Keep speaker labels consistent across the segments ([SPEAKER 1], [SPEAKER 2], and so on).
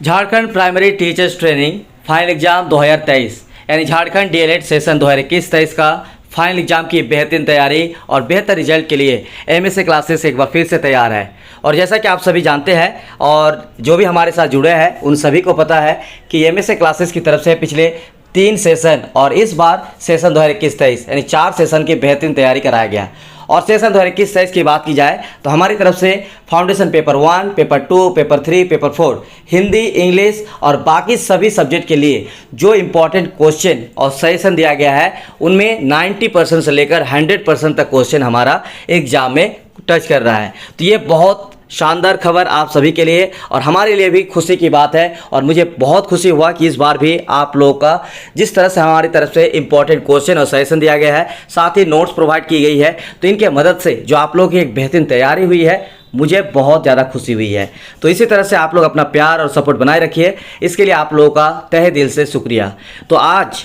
[SPEAKER 1] Jharkhand primary teachers training final exam 2023 यानी Jharkhand DElEd session 2021-23 का final exam की बेहतरीन तैयारी और बेहतर रिजल्ट के लिए एमएसए क्लासेस एक बार फिर से तैयार है। और जैसा कि आप सभी जानते हैं और जो भी हमारे साथ जुड़े हैं उन सभी को पता है कि एमएसए क्लासेस की तरफ से पिछले 3 सेशन और इस बार सेशन 2021-23 यानी 4 सेशन की बेहतरीन तैयारी कराया गया। और सेशन 2021-23 की बात की जाए तो हमारी तरफ से foundation paper 1, paper 2, paper 3, paper 4, Hindi, English और बाकी सभी सब्जेक्ट के लिए जो इम्पोर्टेंट क्वेश्चन और सजेशन दिया गया है उनमें 90% से लेकर 100% तक क्वेश्चन हमारा एग्जाम में टच कर रहा है। तो ये बहुत शानदार खबर आप सभी के लिए और हमारे लिए भी खुशी की बात है। और मुझे बहुत खुशी हुआ कि इस बार भी आप लोगों का जिस तरह से हमारी तरफ से इंपॉर्टेंट क्वेश्चन और सजेशन दिया गया है, साथ ही नोट्स प्रोवाइड की गई है, तो इनके मदद से जो आप लोगों की एक बेहतरीन तैयारी हुई है मुझे बहुत ज़्यादा खुशी हुई है। तो इसी तरह से आप लोग अपना प्यार और सपोर्ट बनाए रखिए, इसके लिए आप लोगों का तहे दिल से शुक्रिया। तो आज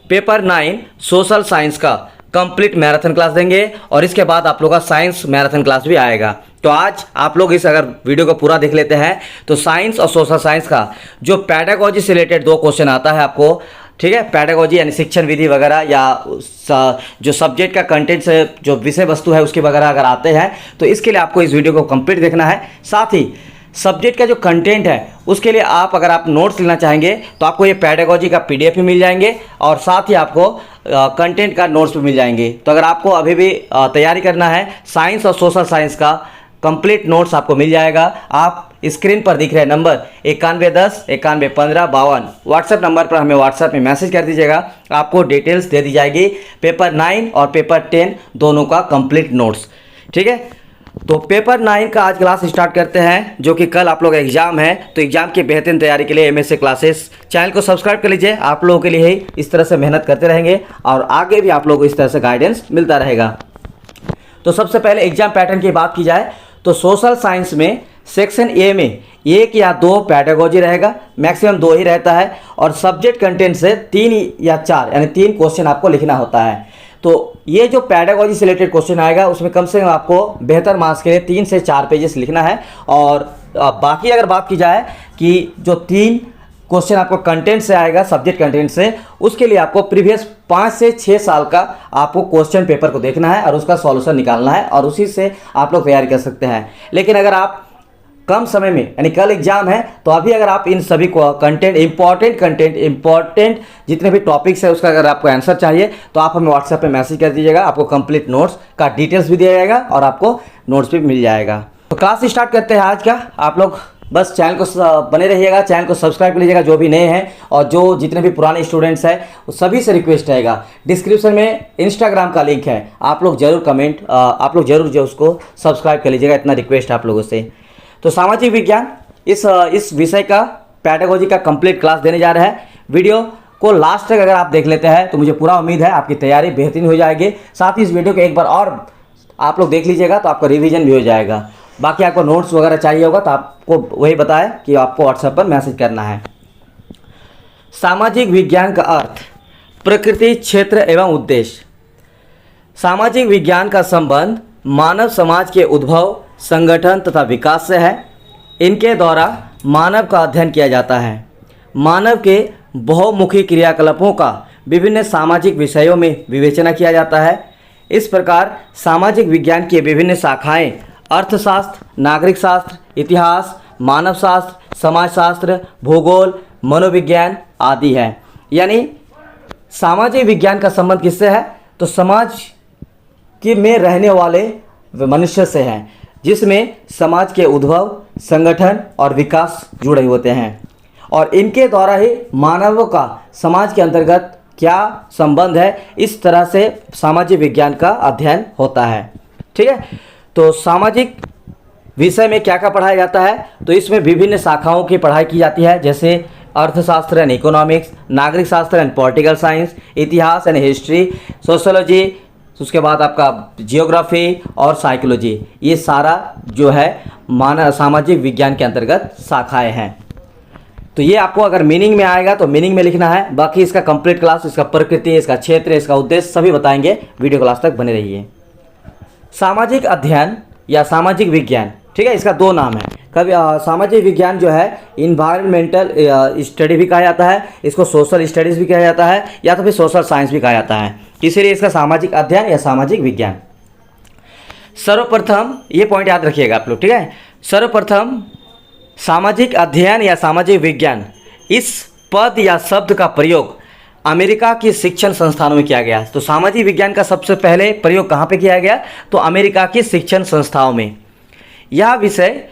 [SPEAKER 1] पेपर 9 सोशल साइंस का कंप्लीट मैराथन क्लास देंगे और इसके बाद आप लोगों का साइंस मैराथन क्लास भी आएगा। तो आज आप लोग इस अगर वीडियो को पूरा देख लेते हैं तो साइंस और सोशल साइंस का जो पैडागोजी से रिलेटेड 2 क्वेश्चन आता है आपको, ठीक है, पैडागोजी यानी शिक्षण विधि वगैरह या जो सब्जेक्ट का कंटेंट से जो विषय वस्तु है उसके वगैरह अगर आते हैं तो इसके लिए आपको इस वीडियो को कंप्लीट देखना है। साथ ही सब्जेक्ट का जो कंटेंट है उसके लिए अगर आप नोट्स लेना चाहेंगे तो आपको ये पैडागोजी का पीडीएफ भी मिल जाएंगे और साथ ही आपको कंटेंट का नोट्स भी मिल जाएंगे। तो अगर आपको अभी भी तैयारी करना है साइंस और सोशल साइंस का कंप्लीट नोट्स आपको मिल जाएगा। आप स्क्रीन पर दिख रहे नंबर 9110 9115 52 व्हाट्सएप नंबर पर हमें व्हाट्सएप में मैसेज कर दीजिएगा, आपको डिटेल्स दे दी जाएगी पेपर 9 और पेपर 10 दोनों का कंप्लीट नोट्स, ठीक है। तो पेपर 9 का आज क्लास स्टार्ट करते हैं जो कि कल आप लोग एग्जाम है। तो एग्जाम की बेहतरीन तैयारी के लिए एमएसए क्लासेस चैनल को सब्सक्राइब कर लीजिए। आप लोगों के लिए ही इस तरह से मेहनत करते रहेंगे और आगे भी आप लोगों को इस तरह से गाइडेंस मिलता रहेगा। तो सबसे पहले एग्जाम पैटर्न की बात की जाए तो सोशल साइंस में सेक्शन ए में 1 या 2 पैडागोजी रहेगा, मैक्सिमम 2 ही रहता है और सब्जेक्ट कंटेंट से 3 या 4 यानी 3 क्वेश्चन आपको लिखना होता है। तो ये जो पैडागोजी से रिलेटेड क्वेश्चन आएगा उसमें कम से कम आपको बेहतर मार्क्स के लिए 3 से 4 पेजेस लिखना है। और बाकी अगर बात की जाए कि जो 3 क्वेश्चन आपको कंटेंट से आएगा, सब्जेक्ट कंटेंट से, उसके लिए आपको प्रीवियस 5 से 6 साल का आपको क्वेश्चन पेपर को देखना है और उसका सॉल्यूशन निकालना है और उसी से आप लोग तैयारी कर सकते हैं। लेकिन अगर आप कम समय में यानी कल एग्जाम है तो अभी अगर आप इन सभी को कंटेंट इंपॉर्टेंट जितने भी टॉपिक्स है उसका अगर आपको आंसर चाहिए तो आप हमें व्हाट्सएप पे मैसेज कर दीजिएगा, आपको कंप्लीट नोट्स का डिटेल्स भी दिया जाएगा और आपको नोट्स भी मिल जाएगा। तो क्लास स्टार्ट करते हैं आज का। आप लोग बस चैनल को बने रहिएगा, चैनल को सब्सक्राइब कर लीजिएगा जो भी नए हैं और जो जितने भी पुराने स्टूडेंट्स हैं वो सभी से रिक्वेस्ट रहेगा, डिस्क्रिप्शन में इंस्टाग्राम का लिंक है, आप लोग जरूर जो उसको सब्सक्राइब कर लीजिएगा, इतना रिक्वेस्ट आप लोगों से। तो सामाजिक विज्ञान इस विषय का पैडागोजी का कंप्लीट क्लास देने जा रहा है। वीडियो को लास्ट तक अगर आप देख लेते हैं तो मुझे पूरा उम्मीद है आपकी तैयारी बेहतरीन हो जाएगी। साथ ही इस वीडियो को एक बार और आप लोग देख लीजिएगा तो आपका रिवीजन भी हो जाएगा। बाकी आपको नोट्स वगैरह चाहिए होगा तो आपको वही बताया कि आपको व्हाट्सएप पर मैसेज करना है। सामाजिक विज्ञान का अर्थ, प्रकृति, क्षेत्र एवं उद्देश्य। सामाजिक विज्ञान का संबंध मानव समाज के उद्भव, संगठन तथा विकास से है। इनके द्वारा मानव का अध्ययन किया जाता है। मानव के बहुमुखी क्रियाकलापों का विभिन्न सामाजिक विषयों में विवेचना किया जाता है। इस प्रकार सामाजिक विज्ञान की विभिन्न शाखाएं अर्थशास्त्र, नागरिक शास्त्र, इतिहास, मानव शास्त्र, समाजशास्त्र, भूगोल, मनोविज्ञान आदि है। यानी सामाजिक विज्ञान का संबंध किससे है तो समाज के में रहने वाले मनुष्य से है, जिसमें समाज के उद्भव, संगठन और विकास जुड़े होते हैं और इनके द्वारा ही मानवों का समाज के अंतर्गत क्या संबंध है, इस तरह से सामाजिक विज्ञान का अध्ययन होता है, ठीक है। तो सामाजिक विषय में क्या क्या पढ़ाया जाता है तो इसमें विभिन्न शाखाओं की पढ़ाई की जाती है, जैसे अर्थशास्त्र एंड इकोनॉमिक्स, नागरिक शास्त्र एंड पॉलिटिकल साइंस, इतिहास एंड हिस्ट्री, सोशोलॉजी, उसके बाद आपका जियोग्राफी और साइकोलॉजी। ये सारा जो है सामाजिक विज्ञान के अंतर्गत शाखाएं हैं। तो ये आपको अगर मीनिंग में आएगा तो मीनिंग में लिखना है। बाकी इसका कंप्लीट क्लास, इसका प्रकृति, इसका क्षेत्र, इसका उद्देश्य सभी बताएंगे। वीडियो क्लास तक बने रहिए। सामाजिक अध्ययन या सामाजिक विज्ञान, ठीक है, इसका 2 नाम है। कभी सामाजिक विज्ञान जो है इन्वायरमेंटल स्टडी भी कहा जाता है, इसको सोशल स्टडीज़ भी कहा जाता है, या तो फिर सोशल साइंस भी कहा जाता है। इसीलिए इसका सामाजिक अध्ययन या सामाजिक विज्ञान। सर्वप्रथम ये पॉइंट याद रखिएगा आप लोग, ठीक है। सर्वप्रथम सामाजिक अध्ययन या सामाजिक विज्ञान इस पद या शब्द का प्रयोग अमेरिका की शिक्षण संस्थानों में किया गया। तो सामाजिक विज्ञान का सबसे पहले प्रयोग कहाँ पे किया गया? तो अमेरिका की शिक्षण संस्थाओं में। यह विषय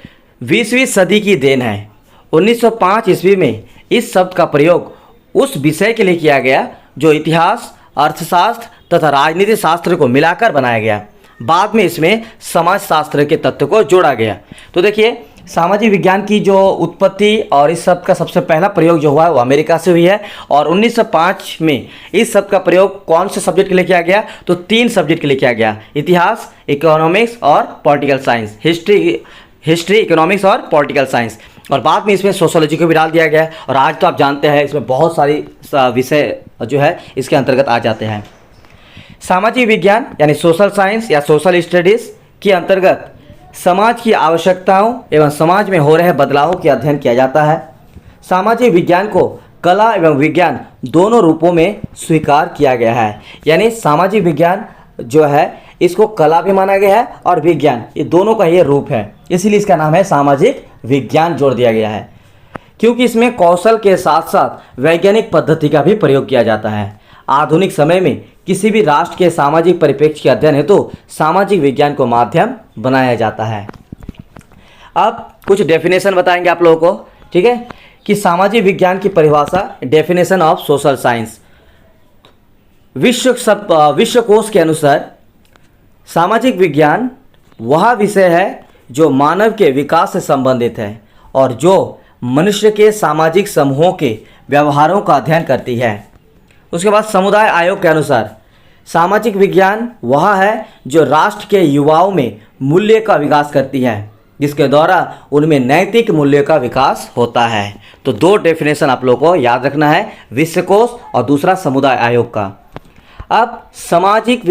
[SPEAKER 1] 20वीं सदी की देन है। 1905 ईस्वी में इस शब्द का प्रयोग उस विषय के लिए किया गया जो इतिहास, अर्थशास्त्र तथा राजनीति शास्त्र को मिलाकर बनाया गया। बाद में इसमें समाजशास्त्र के तत्व को जोड़ा गया। तो देखिए, सामाजिक विज्ञान की जो उत्पत्ति और इस शब्द का सबसे पहला प्रयोग जो हुआ है वो अमेरिका से हुई है। और 1905 में इस शब्द का प्रयोग कौन से सब्जेक्ट के लिए किया गया? तो 3 सब्जेक्ट के लिए किया गया, इतिहास, इकोनॉमिक्स और पॉलिटिकल साइंस। हिस्ट्री, इकोनॉमिक्स और पॉलिटिकल साइंस। और बाद में इसमें सोशोलॉजी को भी डाल दिया गया। और आज तो आप जानते हैं इसमें बहुत सारी विषय जो है इसके अंतर्गत आ जाते हैं। सामाजिक विज्ञान यानी सोशल साइंस या सोशल स्टडीज़ के अंतर्गत समाज की आवश्यकताओं एवं समाज में हो रहे बदलावों का अध्ययन किया जाता है। सामाजिक विज्ञान को कला एवं विज्ञान दोनों रूपों में स्वीकार किया गया है। यानी सामाजिक विज्ञान जो है इसको कला भी माना गया है और विज्ञान, ये दोनों का ये रूप है, इसीलिए इसका नाम है सामाजिक विज्ञान जोड़ दिया गया है। क्योंकि इसमें कौशल के साथ साथ वैज्ञानिक पद्धति का भी प्रयोग किया जाता है। आधुनिक समय में किसी भी राष्ट्र के सामाजिक परिप्रेक्ष्य के अध्ययन हेतु सामाजिक विज्ञान को माध्यम बनाया जाता है। अब कुछ डेफिनेशन बताएंगे आप लोगों को, ठीक है, कि सामाजिक विज्ञान की परिभाषा, डेफिनेशन ऑफ सोशल साइंस। विश्वकोश के अनुसार सामाजिक विज्ञान वह विषय है जो मानव के विकास से संबंधित है और जो मनुष्य के सामाजिक समूहों के व्यवहारों का अध्ययन करती है। उसके बाद समुदाय आयोग के अनुसार सामाजिक विज्ञान वह है जो राष्ट्र के युवाओं में मूल्य का विकास करती है, जिसके द्वारा उनमें नैतिक मूल्य का विकास होता है। तो 2 डेफिनेशन आप लोगों को याद रखना है, विश्वकोश और दूसरा समुदाय आयोग का। अब सामाजिक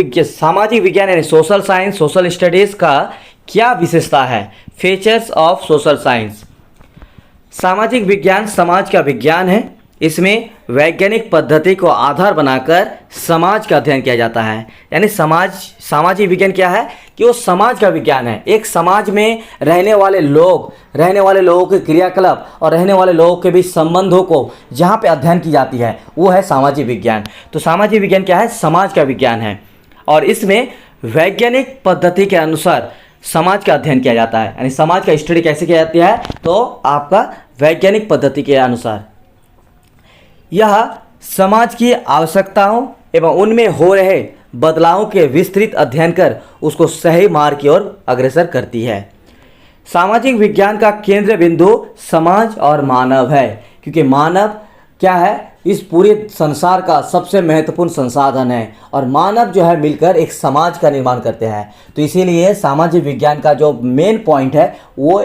[SPEAKER 1] विज्ञान यानी सोशल साइंस, सोशल स्टडीज़ का क्या विशेषता है? Features of social science. सामाजिक विज्ञान समाज का विज्ञान है। इसमें वैज्ञानिक पद्धति को आधार बनाकर समाज का अध्ययन किया जाता है। यानी सामाजिक विज्ञान क्या है कि वो समाज का विज्ञान है। एक समाज में रहने वाले लोगों के क्रियाकलाप और रहने वाले लोगों के बीच संबंधों को जहाँ पे अध्ययन की जाती है वो है सामाजिक विज्ञान। तो सामाजिक विज्ञान क्या है? समाज का विज्ञान है और इसमें वैज्ञानिक पद्धति के अनुसार समाज का अध्ययन किया जाता है। यानी समाज का स्टडी कैसे किया जाती है? तो आपका वैज्ञानिक पद्धति के अनुसार। यह समाज की आवश्यकताओं एवं उनमें हो रहे बदलावों के विस्तृत अध्ययन कर उसको सही मार्ग की ओर अग्रसर करती है। सामाजिक विज्ञान का केंद्र बिंदु समाज और मानव है, क्योंकि मानव क्या है? इस पूरे संसार का सबसे महत्वपूर्ण संसाधन है और मानव जो है मिलकर एक समाज का निर्माण करते हैं। तो इसीलिए सामाजिक विज्ञान का जो मेन पॉइंट है वो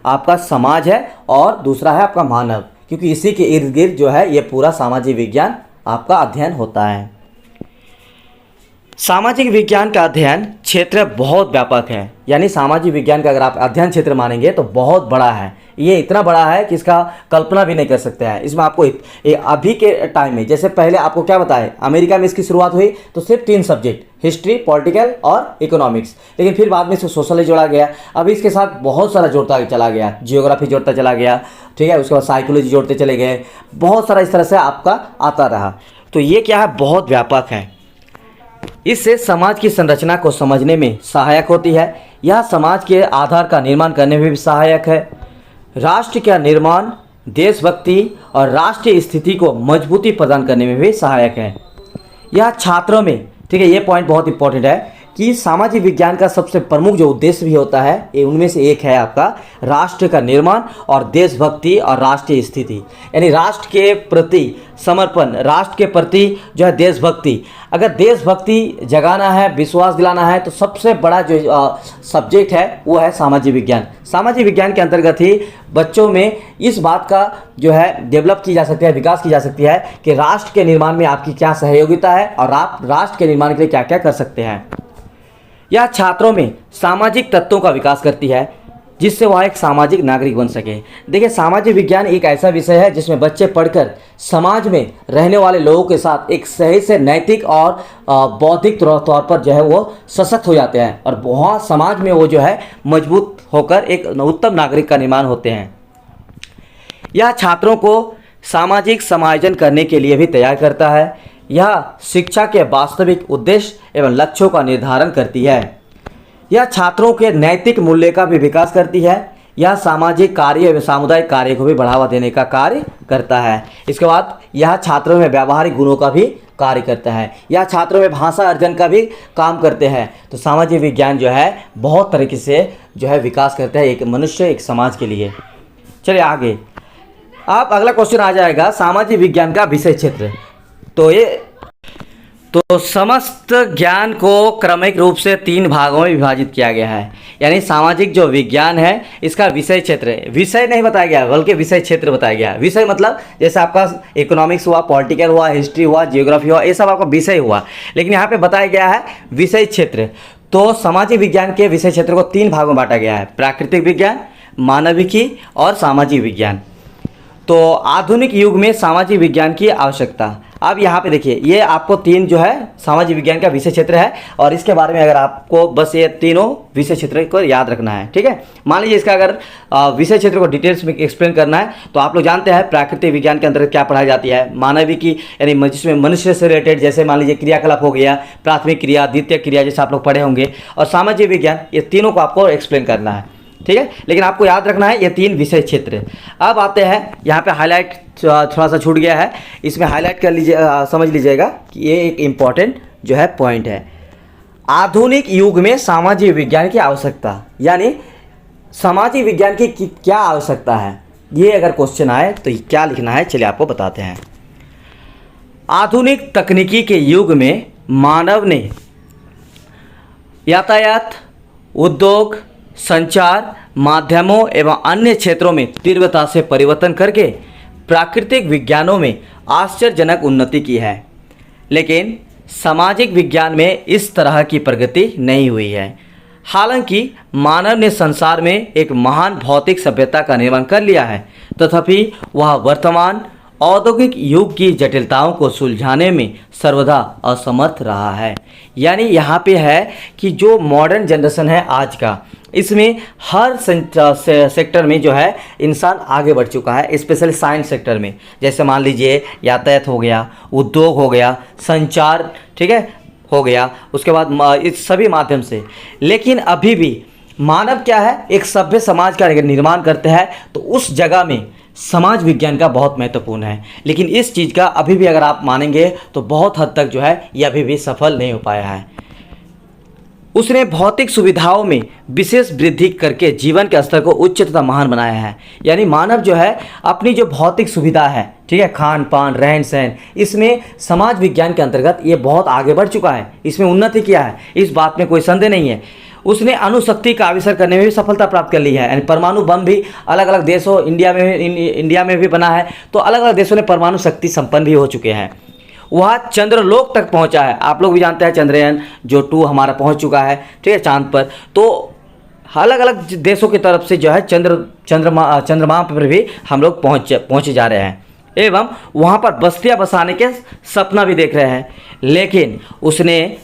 [SPEAKER 1] आपका समाज है और दूसरा है आपका मानव, क्योंकि इसी के इर्द गिर्द जो है ये पूरा सामाजिक विज्ञान आपका अध्ययन होता है। सामाजिक विज्ञान का अध्ययन क्षेत्र बहुत व्यापक है। यानी सामाजिक विज्ञान का अगर आप अध्ययन क्षेत्र मानेंगे तो बहुत बड़ा है। ये इतना बड़ा है कि इसका कल्पना भी नहीं कर सकते हैं। इसमें आपको अभी के टाइम में, जैसे पहले आपको क्या बताया, अमेरिका में इसकी शुरुआत हुई तो सिर्फ 3 सब्जेक्ट, हिस्ट्री, पॉलिटिकल और इकोनॉमिक्स, लेकिन फिर बाद में इसको सोशल जोड़ा गया। अभी इसके साथ बहुत सारा जोड़ता चला गया, जियोग्राफी जोड़ता चला गया, ठीक है, उसके बाद साइकोलॉजी जोड़ते चले गए, बहुत सारा इस तरह से आपका आता रहा। तो ये क्या है? बहुत व्यापक है। इससे समाज की संरचना को समझने में सहायक होती है। यह समाज के आधार का निर्माण करने में भी सहायक है। राष्ट्र का निर्माण, देशभक्ति और राष्ट्रीय स्थिति को मजबूती प्रदान करने में भी सहायक है। यह छात्रों में, ठीक है, ये पॉइंट बहुत इंपॉर्टेंट है कि सामाजिक विज्ञान का सबसे प्रमुख जो उद्देश्य भी होता है ये उनमें से एक है आपका राष्ट्र का निर्माण और देशभक्ति और राष्ट्रीय स्थिति। यानी राष्ट्र के प्रति समर्पण, राष्ट्र के प्रति जो है देशभक्ति। अगर देशभक्ति जगाना है, विश्वास दिलाना है, तो सबसे बड़ा जो सब्जेक्ट है वो है सामाजिक विज्ञान। सामाजिक विज्ञान के अंतर्गत ही बच्चों में इस बात का जो है डेवलप की जा सकती है, विकास की जा सकती है कि राष्ट्र के निर्माण में आपकी क्या सहयोगिता है और आप राष्ट्र के निर्माण के लिए क्या क्या कर सकते हैं। यह छात्रों में सामाजिक तत्वों का विकास करती है। जिससे वह एक सामाजिक नागरिक बन सके। देखिए, सामाजिक विज्ञान एक ऐसा विषय है जिसमें बच्चे पढ़कर समाज में रहने वाले लोगों के साथ एक सही से नैतिक और बौद्धिक तौर पर जो है वो सशक्त हो जाते हैं और वहाँ समाज में वो जो है मजबूत होकर एक उत्तम नागरिक का निर्माण होते हैं। यह छात्रों को सामाजिक समायोजन करने के लिए भी तैयार करता है। यह शिक्षा के वास्तविक उद्देश्य एवं लक्ष्यों का निर्धारण करती है। यह छात्रों के नैतिक मूल्य का भी विकास करती है। यह सामाजिक कार्य एवं सामुदायिक कार्य को भी बढ़ावा देने का कार्य करता है। इसके बाद यह छात्रों में व्यावहारिक गुणों का भी कार्य करता है। यह छात्रों में भाषा अर्जन का भी काम करते हैं। तो सामाजिक विज्ञान जो है बहुत तरीके से जो है विकास करता है एक मनुष्य, एक समाज के लिए। चलिए आगे, अब अगला क्वेश्चन आ जाएगा सामाजिक विज्ञान का विषय क्षेत्र। तो समस्त ज्ञान को क्रमिक रूप से 3 भागों में विभाजित किया गया है। यानी सामाजिक जो विज्ञान है इसका विषय क्षेत्र, विषय नहीं बताया गया बल्कि विषय क्षेत्र बताया गया। विषय मतलब जैसे आपका इकोनॉमिक्स हुआ, पॉलिटिकल हुआ, हिस्ट्री हुआ, जियोग्राफी हुआ, ये सब आपका विषय हुआ, लेकिन यहाँ पे बताया गया है विषय क्षेत्र। तो सामाजिक विज्ञान के विषय क्षेत्र को 3 भागों में बांटा गया है, प्राकृतिक विज्ञान, मानविकी और सामाजिक विज्ञान। तो आधुनिक युग में सामाजिक विज्ञान की आवश्यकता। अब यहाँ पे देखिए, ये आपको 3 जो है सामाजिक विज्ञान का विषय क्षेत्र है और इसके बारे में अगर आपको बस ये तीनों विषय क्षेत्र को याद रखना है, ठीक है। मान लीजिए इसका अगर विषय क्षेत्र को डिटेल्स में एक्सप्लेन करना है तो आप लोग जानते हैं प्राकृतिक विज्ञान के अंतर्गत क्या पढ़ाई जाती है। मानविकी यानी जिसमें मनुष्य से रिलेटेड, जैसे मान लीजिए क्रियाकलाप हो गया, प्राथमिक क्रिया, द्वितीय क्रिया, जैसे आप लोग पढ़े होंगे, और सामाजिक विज्ञान, ये तीनों को आपको एक्सप्लेन करना है, ठीक है। लेकिन आपको याद रखना है ये 3 विषय क्षेत्र। अब आते हैं यहाँ पे हाईलाइट थोड़ा सा छूट गया है, इसमें हाईलाइट कर लीजिए, समझ लीजिएगा कि ये एक इम्पॉर्टेंट जो है पॉइंट है। आधुनिक युग में सामाजिक विज्ञान की आवश्यकता, यानी सामाजिक विज्ञान की क्या आवश्यकता है, ये अगर क्वेश्चन आए तो क्या लिखना है, चलिए आपको बताते हैं। आधुनिक तकनीकी के युग में मानव ने यातायात, उद्योग, संचार माध्यमों एवं अन्य क्षेत्रों में तीव्रता से परिवर्तन करके प्राकृतिक विज्ञानों में आश्चर्यजनक उन्नति की है, लेकिन सामाजिक विज्ञान में इस तरह की प्रगति नहीं हुई है। हालांकि मानव ने संसार में एक महान भौतिक सभ्यता का निर्माण कर लिया है, तथापि वह वर्तमान औद्योगिक युग की जटिलताओं को सुलझाने में सर्वदा असमर्थ रहा है। यानी यहाँ पे है कि जो मॉडर्न जनरेशन है आज का, इसमें हर सेक्टर में जो है इंसान आगे बढ़ चुका है, स्पेशली साइंस सेक्टर में। जैसे मान लीजिए यातायात हो गया, उद्योग हो गया, संचार, ठीक है, हो गया, उसके बाद इस सभी माध्यम से। लेकिन अभी भी मानव क्या है, एक सभ्य समाज का निर्माण करते हैं, तो उस जगह में समाज विज्ञान का बहुत महत्वपूर्ण है। लेकिन इस चीज़ का अभी भी अगर आप मानेंगे तो बहुत हद तक जो है ये अभी भी सफल नहीं हो पाया है। उसने भौतिक सुविधाओं में विशेष वृद्धि करके जीवन के स्तर को उच्च तथा महान बनाया है। यानी मानव जो है अपनी जो भौतिक सुविधा है, ठीक है, खान पान, रहन सहन, इसमें समाज विज्ञान के अंतर्गत ये बहुत आगे बढ़ चुका है, इसमें उन्नति किया है, इस बात में कोई संदेह नहीं है। उसने अणुशक्ति का आविष्कार करने में भी सफलता प्राप्त कर ली है। यानी परमाणु बम भी अलग अलग देशों, इंडिया में भी बना है, तो अलग अलग देशों ने परमाणु शक्ति संपन्न भी हो चुके हैं। वह चंद्रलोक तक पहुंचा है। आप लोग भी जानते हैं चंद्रयान जो 2 हमारा पहुंच चुका है, ठीक है, चांद पर। तो अलग अलग देशों की तरफ से जो है चंद्रमा पर भी हम लोग पहुँचे जा रहे हैं, एवं वहाँ पर बस्तियाँ बसाने के सपना भी देख रहे हैं। लेकिन उसने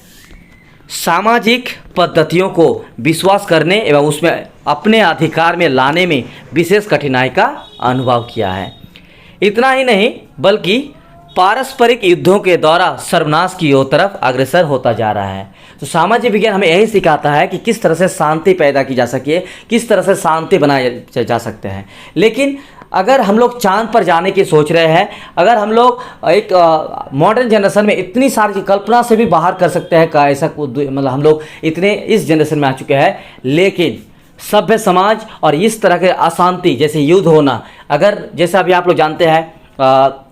[SPEAKER 1] सामाजिक पद्धतियों को विश्वास करने एवं उसमें अपने अधिकार में लाने में विशेष कठिनाई का अनुभव किया है। इतना ही नहीं बल्कि पारस्परिक युद्धों के द्वारा सर्वनाश की ओर तरफ अग्रसर होता जा रहा है। तो सामाजिक विज्ञान हमें यही सिखाता है कि किस तरह से शांति पैदा की जा सके, किस तरह से शांति बनाए जा सकते हैं। लेकिन अगर हम लोग चांद पर जाने की सोच रहे हैं, अगर हम लोग एक मॉडर्न जनरेशन में इतनी सारी कल्पना से भी बाहर कर सकते हैं का ऐसा मतलब हम लोग इतने इस जनरेशन में आ चुके हैं, लेकिन सभ्य समाज और इस तरह के अशांति जैसे युद्ध होना, अगर जैसे अभी आप लोग जानते हैं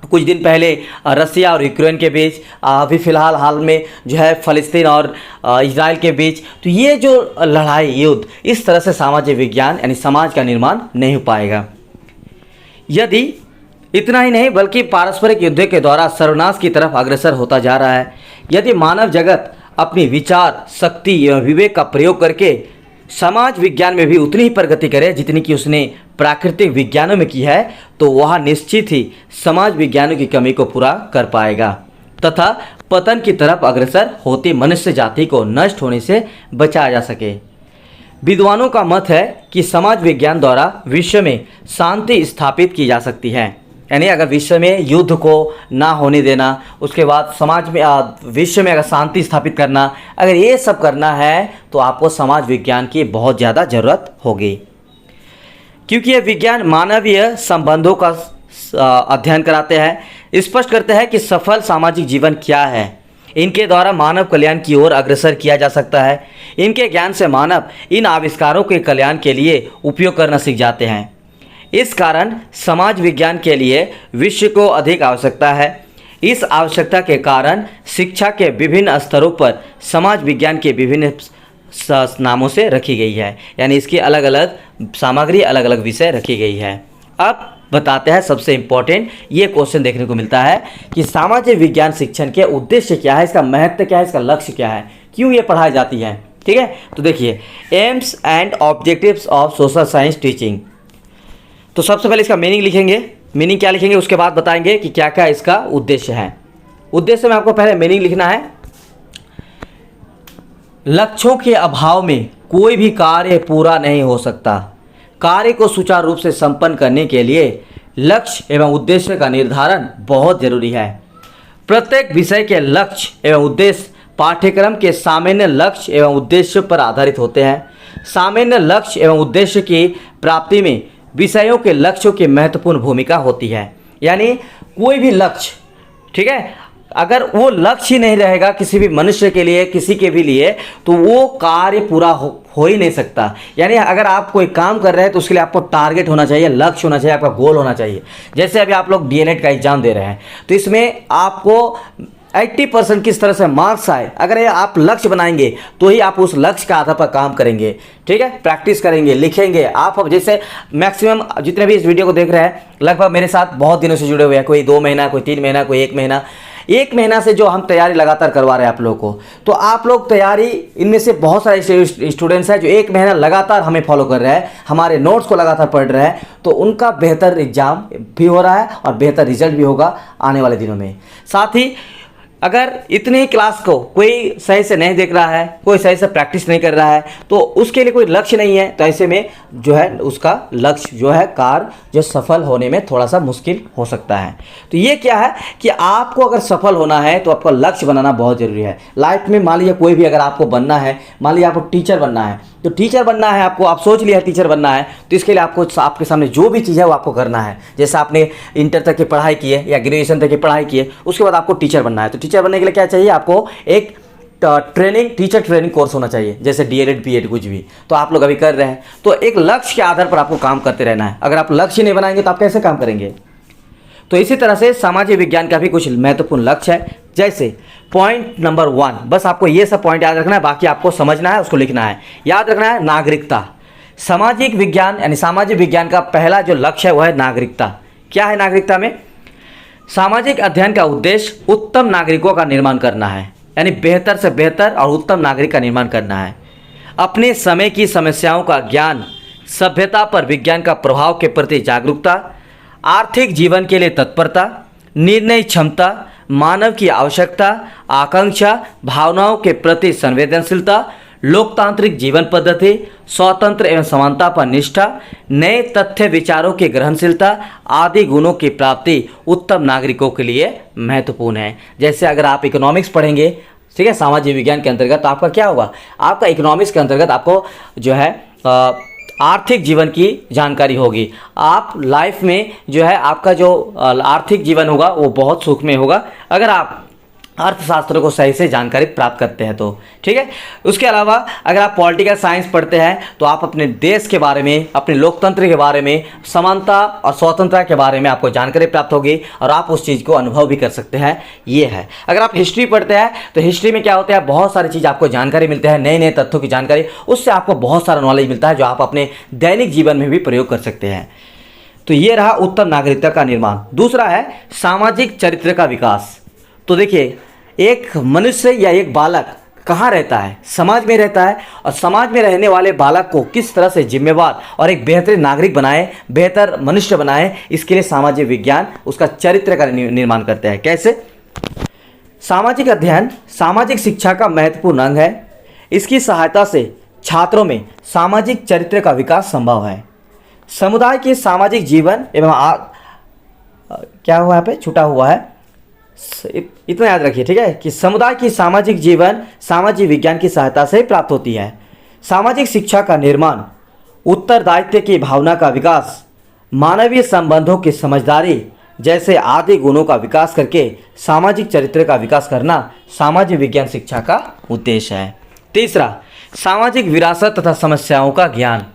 [SPEAKER 1] कुछ दिन पहले रसिया और यूक्रेन के बीच, अभी फ़िलहाल हाल में जो है फ़लस्तीन और इजराइल के बीच, तो ये जो लड़ाई युद्ध, इस तरह से सामाजिक विज्ञान यानी समाज का निर्माण नहीं हो पाएगा। यदि इतना ही नहीं बल्कि पारस्परिक युद्ध के द्वारा सर्वनाश की तरफ अग्रसर होता जा रहा है। यदि मानव जगत अपनी विचार शक्ति एवं विवेक का प्रयोग करके समाज विज्ञान में भी उतनी ही प्रगति करे जितनी कि उसने प्राकृतिक विज्ञानों में की है, तो वह निश्चित ही समाज विज्ञानों की कमी को पूरा कर पाएगा तथा पतन की तरफ अग्रसर होती मनुष्य जाति को नष्ट होने से बचाया जा सके। विद्वानों का मत है कि समाज विज्ञान द्वारा विश्व में शांति स्थापित की जा सकती है। यानी अगर विश्व में युद्ध को ना होने देना, उसके बाद समाज में विश्व में अगर शांति स्थापित करना, अगर ये सब करना है तो आपको समाज विज्ञान की बहुत ज़्यादा ज़रूरत होगी, क्योंकि यह विज्ञान मानवीय संबंधों का अध्ययन कराते हैं, स्पष्ट करते हैं कि सफल सामाजिक जीवन क्या है। इनके द्वारा मानव कल्याण की ओर अग्रसर किया जा सकता है। इनके ज्ञान से मानव इन आविष्कारों के कल्याण के लिए उपयोग करना सीख जाते हैं। इस कारण समाज विज्ञान के लिए विश्व को अधिक आवश्यकता है। इस आवश्यकता के कारण शिक्षा के विभिन्न स्तरों पर समाज विज्ञान के विभिन्न नामों से रखी गई है। यानी इसकी अलग अलग सामग्री, अलग अलग विषय रखी गई है। अब बताते हैं सबसे इम्पोर्टेंट ये क्वेश्चन देखने को मिलता है कि सामाजिक विज्ञान शिक्षण के उद्देश्य क्या है, इसका महत्व क्या है, इसका लक्ष्य क्या है, क्यों ये पढ़ाई जाती है। ठीक है, तो देखिए AIIMS and objectives of social science teaching. तो सबसे पहले इसका मीनिंग लिखेंगे, मीनिंग क्या लिखेंगे, उसके बाद बताएंगे कि क्या क्या इसका उद्देश्य है। उद्देश्य में आपको पहले मीनिंग लिखना है। लक्ष्यों के अभाव में कोई भी कार्य पूरा नहीं हो सकता। कार्य को सुचारू रूप से संपन्न करने के लिए लक्ष्य एवं उद्देश्य का निर्धारण बहुत जरूरी है। प्रत्येक विषय के लक्ष्य एवं उद्देश्य पाठ्यक्रम के सामान्य लक्ष्य एवं उद्देश्य पर आधारित होते हैं। सामान्य लक्ष्य एवं उद्देश्य की प्राप्ति में विषयों के लक्ष्यों की महत्वपूर्ण भूमिका होती है। यानी कोई भी लक्ष्य, ठीक है, अगर वो लक्ष्य ही नहीं रहेगा किसी भी मनुष्य के लिए, किसी के भी लिए, तो वो कार्य पूरा हो ही नहीं सकता। यानी अगर आप कोई काम कर रहे हैं तो उसके लिए आपको टारगेट होना चाहिए, लक्ष्य होना चाहिए, आपका गोल होना चाहिए। जैसे अभी आप लोग डीएलएड का एग्जाम दे रहे हैं तो इसमें आपको 80% किस तरह से मार्क्स आए, अगर ये आप लक्ष्य बनाएंगे तो ही आप उस लक्ष्य के आधार पर काम करेंगे। ठीक है, प्रैक्टिस करेंगे, लिखेंगे। आप अब जैसे मैक्सिमम जितने भी इस वीडियो को देख रहे हैं लगभग मेरे साथ बहुत दिनों से जुड़े हुए हैं, कोई 2 महीना, कोई 3 महीना, कोई 1 महीना से जो हम तैयारी लगातार करवा रहे हैं आप लोगों को। तो आप लोग तैयारी, इनमें से बहुत सारे स्टूडेंट्स हैं जो 1 महीना लगातार हमें फॉलो कर रहे हैं, हमारे नोट्स को लगातार पढ़ रहे हैं, तो उनका बेहतर एग्जाम भी हो रहा है और बेहतर रिजल्ट भी होगा आने वाले दिनों में। साथ ही अगर इतनी ही क्लास को कोई सही से नहीं देख रहा है, कोई सही से प्रैक्टिस नहीं कर रहा है, तो उसके लिए कोई लक्ष्य नहीं है, तो ऐसे में जो है उसका लक्ष्य जो है कार्य जो सफल होने में थोड़ा सा मुश्किल हो सकता है। तो ये क्या है कि आपको अगर सफल होना है तो आपका लक्ष्य बनाना बहुत ज़रूरी है। लाइफ में मान लीजिए कोई भी अगर आपको बनना है, मान लीजिए आपको टीचर बनना है, तो टीचर बनना है आपको, आप सोच लिया टीचर बनना है, तो इसके लिए आपको आपके सामने जो भी चीज़ है वो आपको करना है। जैसे आपने इंटर तक की पढ़ाई की है या ग्रेजुएशन तक की पढ़ाई की है, उसके बाद आपको टीचर बनना है। तो टीचर बनने के लिए क्या चाहिए, आपको एक टीचर ट्रेनिंग कोर्स होना चाहिए, जैसे डीएलएड बीएड कुछ भी, तो आप लोग अभी कर रहे हैं। तो एक लक्ष्य के आधार पर आपको काम करते रहना है। अगर आप लक्ष्य नहीं बनाएंगे तो आप कैसे काम करेंगे। तो इसी तरह से सामाजिक विज्ञान का भी कुछ महत्वपूर्ण लक्ष्य है। जैसे पॉइंट नंबर 1, बस आपको ये सब पॉइंट याद रखना है, बाकी आपको समझना है, उसको लिखना है। याद रखना है नागरिकता। सामाजिक विज्ञान यानी सामाजिक विज्ञान का पहला जो लक्ष्य है वह है नागरिकता। क्या है नागरिकता में? सामाजिक अध्ययन का उद्देश्य उत्तम नागरिकों का निर्माण करना है, यानी बेहतर से बेहतर और उत्तम नागरिक का निर्माण करना है। अपने समय की समस्याओं का ज्ञान, सभ्यता पर विज्ञान का प्रभाव के प्रति जागरूकता, आर्थिक जीवन के लिए तत्परता, निर्णय क्षमता, मानव की आवश्यकता, आकांक्षा, भावनाओं के प्रति संवेदनशीलता, लोकतांत्रिक जीवन पद्धति, स्वतंत्र एवं समानता पर निष्ठा, नए तथ्य विचारों की ग्रहणशीलता आदि गुणों की प्राप्ति उत्तम नागरिकों के लिए महत्वपूर्ण है। जैसे अगर आप इकोनॉमिक्स पढ़ेंगे, ठीक है, सामाजिक विज्ञान के अंतर्गत, तो आपका क्या होगा, आपका इकोनॉमिक्स के अंतर्गत आपको जो है आर्थिक जीवन की जानकारी होगी। आप लाइफ में जो है आपका जो आर्थिक जीवन होगा वो बहुत सुखमय होगा अगर आप अर्थशास्त्र को सही से जानकारी प्राप्त करते हैं तो। ठीक है, उसके अलावा अगर आप पॉलिटिकल साइंस पढ़ते हैं तो आप अपने देश के बारे में, अपने लोकतंत्र के बारे में, समानता और स्वतंत्रता के बारे में आपको जानकारी प्राप्त होगी और आप उस चीज़ को अनुभव भी कर सकते हैं। ये है। अगर आप हिस्ट्री पढ़ते हैं तो हिस्ट्री में क्या होता है, बहुत सारी चीज़ आपको जानकारी मिलते हैं, नए नए तथ्यों की जानकारी, उससे आपको बहुत सारा नॉलेज मिलता है जो आप अपने दैनिक जीवन में भी प्रयोग कर सकते हैं। तो ये रहा उत्तम नागरिकता का निर्माण। दूसरा है सामाजिक चरित्र का विकास। तो देखिए, एक मनुष्य या एक बालक कहाँ रहता है? समाज में रहता है। और समाज में रहने वाले बालक को किस तरह से जिम्मेवार और एक बेहतर नागरिक बनाए, बेहतर मनुष्य बनाए, इसके लिए सामाजिक विज्ञान उसका चरित्र का निर्माण करते हैं। कैसे? सामाजिक अध्ययन सामाजिक शिक्षा का महत्वपूर्ण अंग है। इसकी सहायता से छात्रों में सामाजिक चरित्र का विकास संभव है। समुदाय के सामाजिक जीवन एवं क्या हुआ यहाँ पे छूटा हुआ है, इतना याद रखिए, ठीक है, कि समुदाय की सामाजिक जीवन सामाजिक विज्ञान की सहायता से प्राप्त होती है। सामाजिक शिक्षा का निर्माण, उत्तरदायित्व की भावना का विकास, मानवीय संबंधों की समझदारी जैसे आदि गुणों का विकास करके सामाजिक चरित्र का विकास करना सामाजिक विज्ञान शिक्षा का उद्देश्य है। तीसरा, सामाजिक विरासत तथा समस्याओं का ज्ञान।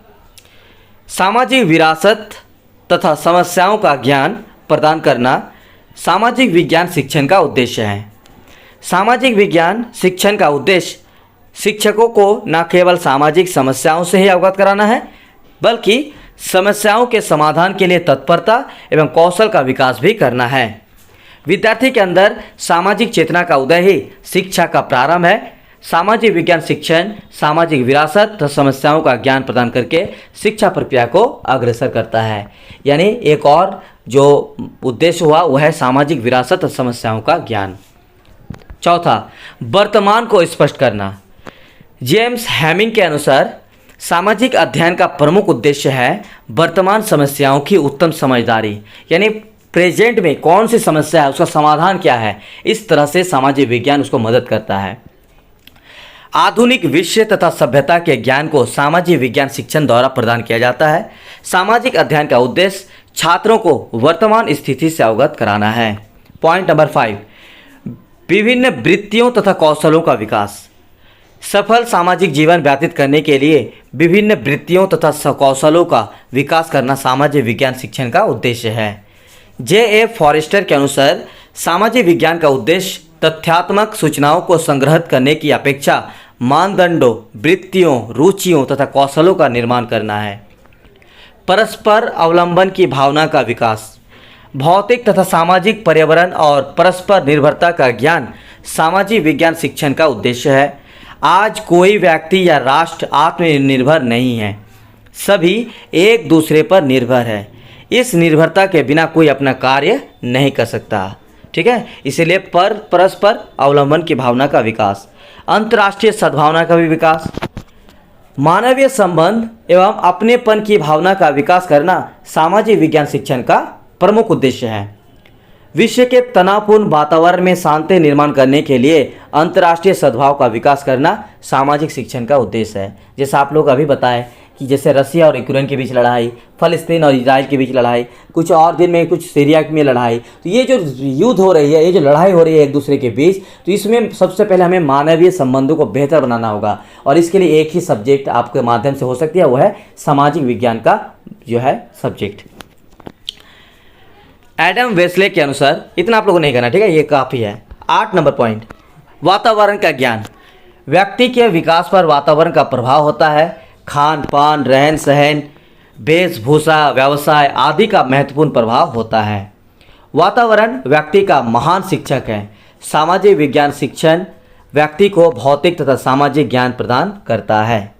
[SPEAKER 1] सामाजिक विरासत तथा समस्याओं का ज्ञान प्रदान करना सामाजिक विज्ञान शिक्षण का उद्देश्य है। सामाजिक विज्ञान शिक्षण का उद्देश्य शिक्षकों को न केवल सामाजिक समस्याओं से ही अवगत कराना है, बल्कि समस्याओं के समाधान के लिए तत्परता एवं कौशल का विकास भी करना है। विद्यार्थी के अंदर सामाजिक चेतना का उदय ही शिक्षा का प्रारंभ है। सामाजिक विज्ञान शिक्षण सामाजिक विरासत तथा समस्याओं का ज्ञान प्रदान करके शिक्षा प्रक्रिया को अग्रसर करता है। यानी एक और जो उद्देश्य हुआ वह है सामाजिक विरासत और समस्याओं का ज्ञान। चौथा, वर्तमान को स्पष्ट करना। जेम्स हैमिंग के अनुसार सामाजिक अध्ययन का प्रमुख उद्देश्य है वर्तमान समस्याओं की उत्तम समझदारी, यानी प्रेजेंट में कौन सी समस्या है उसका समाधान क्या है, इस तरह से सामाजिक विज्ञान उसको मदद करता है। आधुनिक विषय तथा सभ्यता के ज्ञान को सामाजिक विज्ञान शिक्षण द्वारा प्रदान किया जाता है। सामाजिक अध्ययन का उद्देश्य छात्रों को वर्तमान स्थिति से अवगत कराना है। पॉइंट नंबर 5, विभिन्न वृत्तियों तथा कौशलों का विकास। सफल सामाजिक जीवन व्यतीत करने के लिए विभिन्न वृत्तियों तथा कौशलों का विकास करना सामाजिक विज्ञान शिक्षण का उद्देश्य है। J.A. फॉरेस्टर के अनुसार सामाजिक विज्ञान का उद्देश्य तथ्यात्मक सूचनाओं को संग्रहित करने की अपेक्षा मानदंडों, वृत्तियों, रुचियों तथा कौशलों का निर्माण करना है। परस्पर अवलंबन की भावना का विकास। भौतिक तथा सामाजिक पर्यावरण और परस्पर निर्भरता का ज्ञान सामाजिक विज्ञान शिक्षण का उद्देश्य है। आज कोई व्यक्ति या राष्ट्र आत्मनिर्भर नहीं है, सभी एक दूसरे पर निर्भर है। इस निर्भरता के बिना कोई अपना कार्य नहीं कर सकता, ठीक है। इसीलिए परस्पर अवलंबन की भावना का विकास, अंतर्राष्ट्रीय सद्भावना का भी विकास, मानवीय संबंध एवं अपनेपन की भावना का विकास करना सामाजिक विज्ञान शिक्षण का प्रमुख उद्देश्य है। विश्व के तनावपूर्ण वातावरण में शांति निर्माण करने के लिए अंतर्राष्ट्रीय सद्भाव का विकास करना सामाजिक शिक्षण का उद्देश्य है। जैसा आप लोग अभी बताएं कि जैसे रसिया और यूक्रेन के बीच लड़ाई, फ़लस्तीन और इजराइल के बीच लड़ाई, कुछ और दिन में कुछ सीरिया में लड़ाई, तो ये जो युद्ध हो रही है, ये जो लड़ाई हो रही है एक दूसरे के बीच, तो इसमें सबसे पहले हमें मानवीय संबंधों को बेहतर बनाना होगा। और इसके लिए एक ही सब्जेक्ट आपके माध्यम से हो सकती है, वो है सामाजिक विज्ञान का जो है सब्जेक्ट। एडम वेस्ले के अनुसार, इतना आप लोगों को नहीं करना, ठीक है, ये काफ़ी है। 8 नंबर पॉइंट, वातावरण का ज्ञान। व्यक्ति के विकास पर वातावरण का प्रभाव होता है। खान पान, रहन सहन, वेशभूषा, व्यवसाय आदि का महत्वपूर्ण प्रभाव होता है। वातावरण व्यक्ति का महान शिक्षक है। सामाजिक विज्ञान शिक्षण व्यक्ति को भौतिक तथा सामाजिक ज्ञान प्रदान करता है।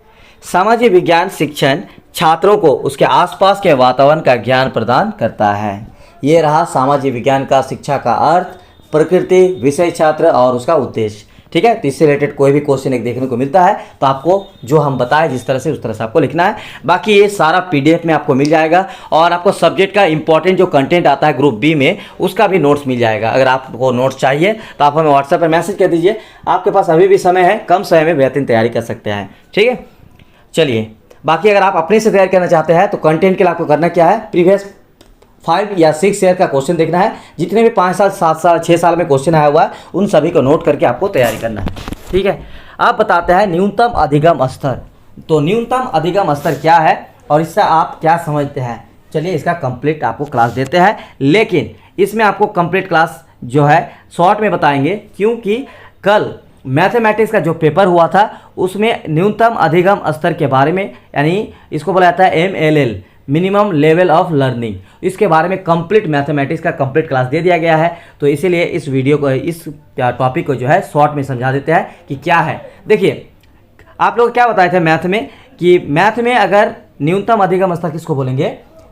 [SPEAKER 1] सामाजिक विज्ञान शिक्षण छात्रों को उसके आसपास के वातावरण का ज्ञान प्रदान करता है। ये रहा सामाजिक विज्ञान का शिक्षा का अर्थ, प्रकृति, विषय छात्र और उसका उद्देश्य, ठीक है। तो इससे रिलेटेड कोई भी क्वेश्चन एक देखने को मिलता है तो आपको जो हम बताएं जिस तरह से उस तरह से आपको लिखना है। बाकी ये सारा पीडीएफ में आपको मिल जाएगा और आपको सब्जेक्ट का इंपॉर्टेंट जो कंटेंट आता है ग्रुप बी में उसका भी नोट्स मिल जाएगा। अगर आपको नोट्स चाहिए तो आप हमें व्हाट्सएप पर मैसेज कर दीजिए। आपके पास अभी भी समय है, कम समय में बेहतरीन तैयारी कर सकते हैं, ठीक है। चलिए, बाकी अगर आप अपने से तैयार करना चाहते हैं तो कंटेंट के लिए आपको करना क्या है, प्रीवियस 5 या 6 ईयर का क्वेश्चन देखना है। जितने भी 5 साल, 7 साल, 6 साल में क्वेश्चन आया हुआ है उन सभी को नोट करके आपको तैयारी करना है, ठीक है। आप बताते हैं न्यूनतम अधिगम स्तर। तो न्यूनतम अधिगम स्तर क्या है और इससे आप क्या समझते हैं, चलिए इसका कंप्लीट आपको क्लास देते हैं। लेकिन इसमें आपको कंप्लीट क्लास जो है शॉर्ट में बताएंगे, क्योंकि कल मैथमेटिक्स का जो पेपर हुआ था उसमें न्यूनतम अधिगम स्तर के बारे में, यानी इसको बोला जाता है MLL, minimum level of learning, इसके बारे में कंप्लीट मैथमेटिक्स का कंप्लीट क्लास दे दिया गया है। तो इसीलिए इस वीडियो को, इस टॉपिक को जो है शॉर्ट में समझा देते हैं कि क्या है। देखिए आप लोग क्या बताए थे मैथ में कि मैथ में अगर न्यूनतम अधिगम स्तर किसको बोलेंगे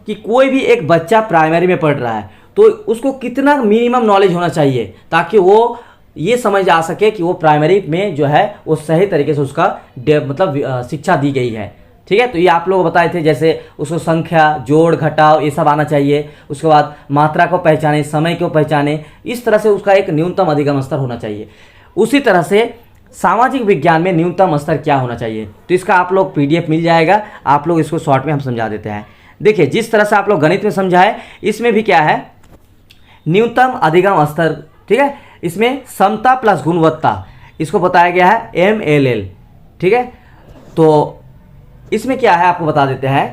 [SPEAKER 1] कि कोई भी एक बच्चा प्राइमरी में पढ़ रहा है तो उसको कितना मिनिमम नॉलेज होना चाहिए ताकि वो ये समझ आ सके कि वो प्राइमरी में जो है वो सही तरीके से उसका मतलब शिक्षा दी गई है। ठीक है, तो ये आप लोग बताए थे, जैसे उसको संख्या, जोड़, घटाव ये सब आना चाहिए, उसके बाद मात्रा को पहचाने, समय को पहचाने, इस तरह से उसका एक न्यूनतम अधिगम स्तर होना चाहिए। उसी तरह से सामाजिक विज्ञान में न्यूनतम स्तर क्या होना चाहिए, तो इसका आप लोग PDF मिल जाएगा, आप लोग इसको शॉर्ट में हम समझा देते हैं। देखिए जिस तरह से आप लोग गणित में समझा है, इसमें भी क्या है, न्यूनतम अधिगम स्तर। ठीक है, इसमें समता प्लस गुणवत्ता इसको बताया गया है MLL। ठीक है, तो इसमें क्या है आपको बता देते हैं,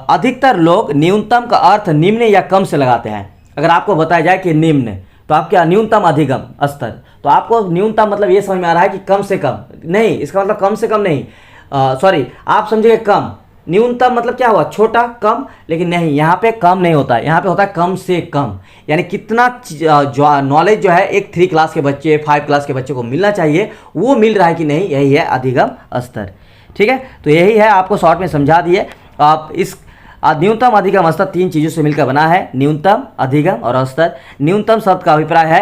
[SPEAKER 1] अधिकतर लोग न्यूनतम का अर्थ निम्न या कम से लगाते हैं। अगर आपको बताया जाए कि निम्न, तो आप क्या, न्यूनतम अधिगम स्तर, तो आपको न्यूनतम मतलब ये समझ में आ रहा है कि कम से कम नहीं, इसका मतलब कम से कम नहीं, सॉरी आप समझिए कम। न्यूनतम मतलब क्या हुआ, छोटा, कम, लेकिन नहीं, यहाँ पे कम नहीं होता है, यहाँ पे होता है कम से कम। यानी कितना नॉलेज जो है एक 3 क्लास के बच्चे, 5 क्लास के बच्चे को मिलना चाहिए, वो मिल रहा है कि नहीं, यही है अधिगम स्तर। ठीक है, तो यही है, आपको शॉर्ट में समझा दिए। आप इस न्यूनतम अधिगम स्तर 3 चीज़ों से मिलकर बना है, न्यूनतम, अधिगम और स्तर। न्यूनतम शब्द का अभिप्राय है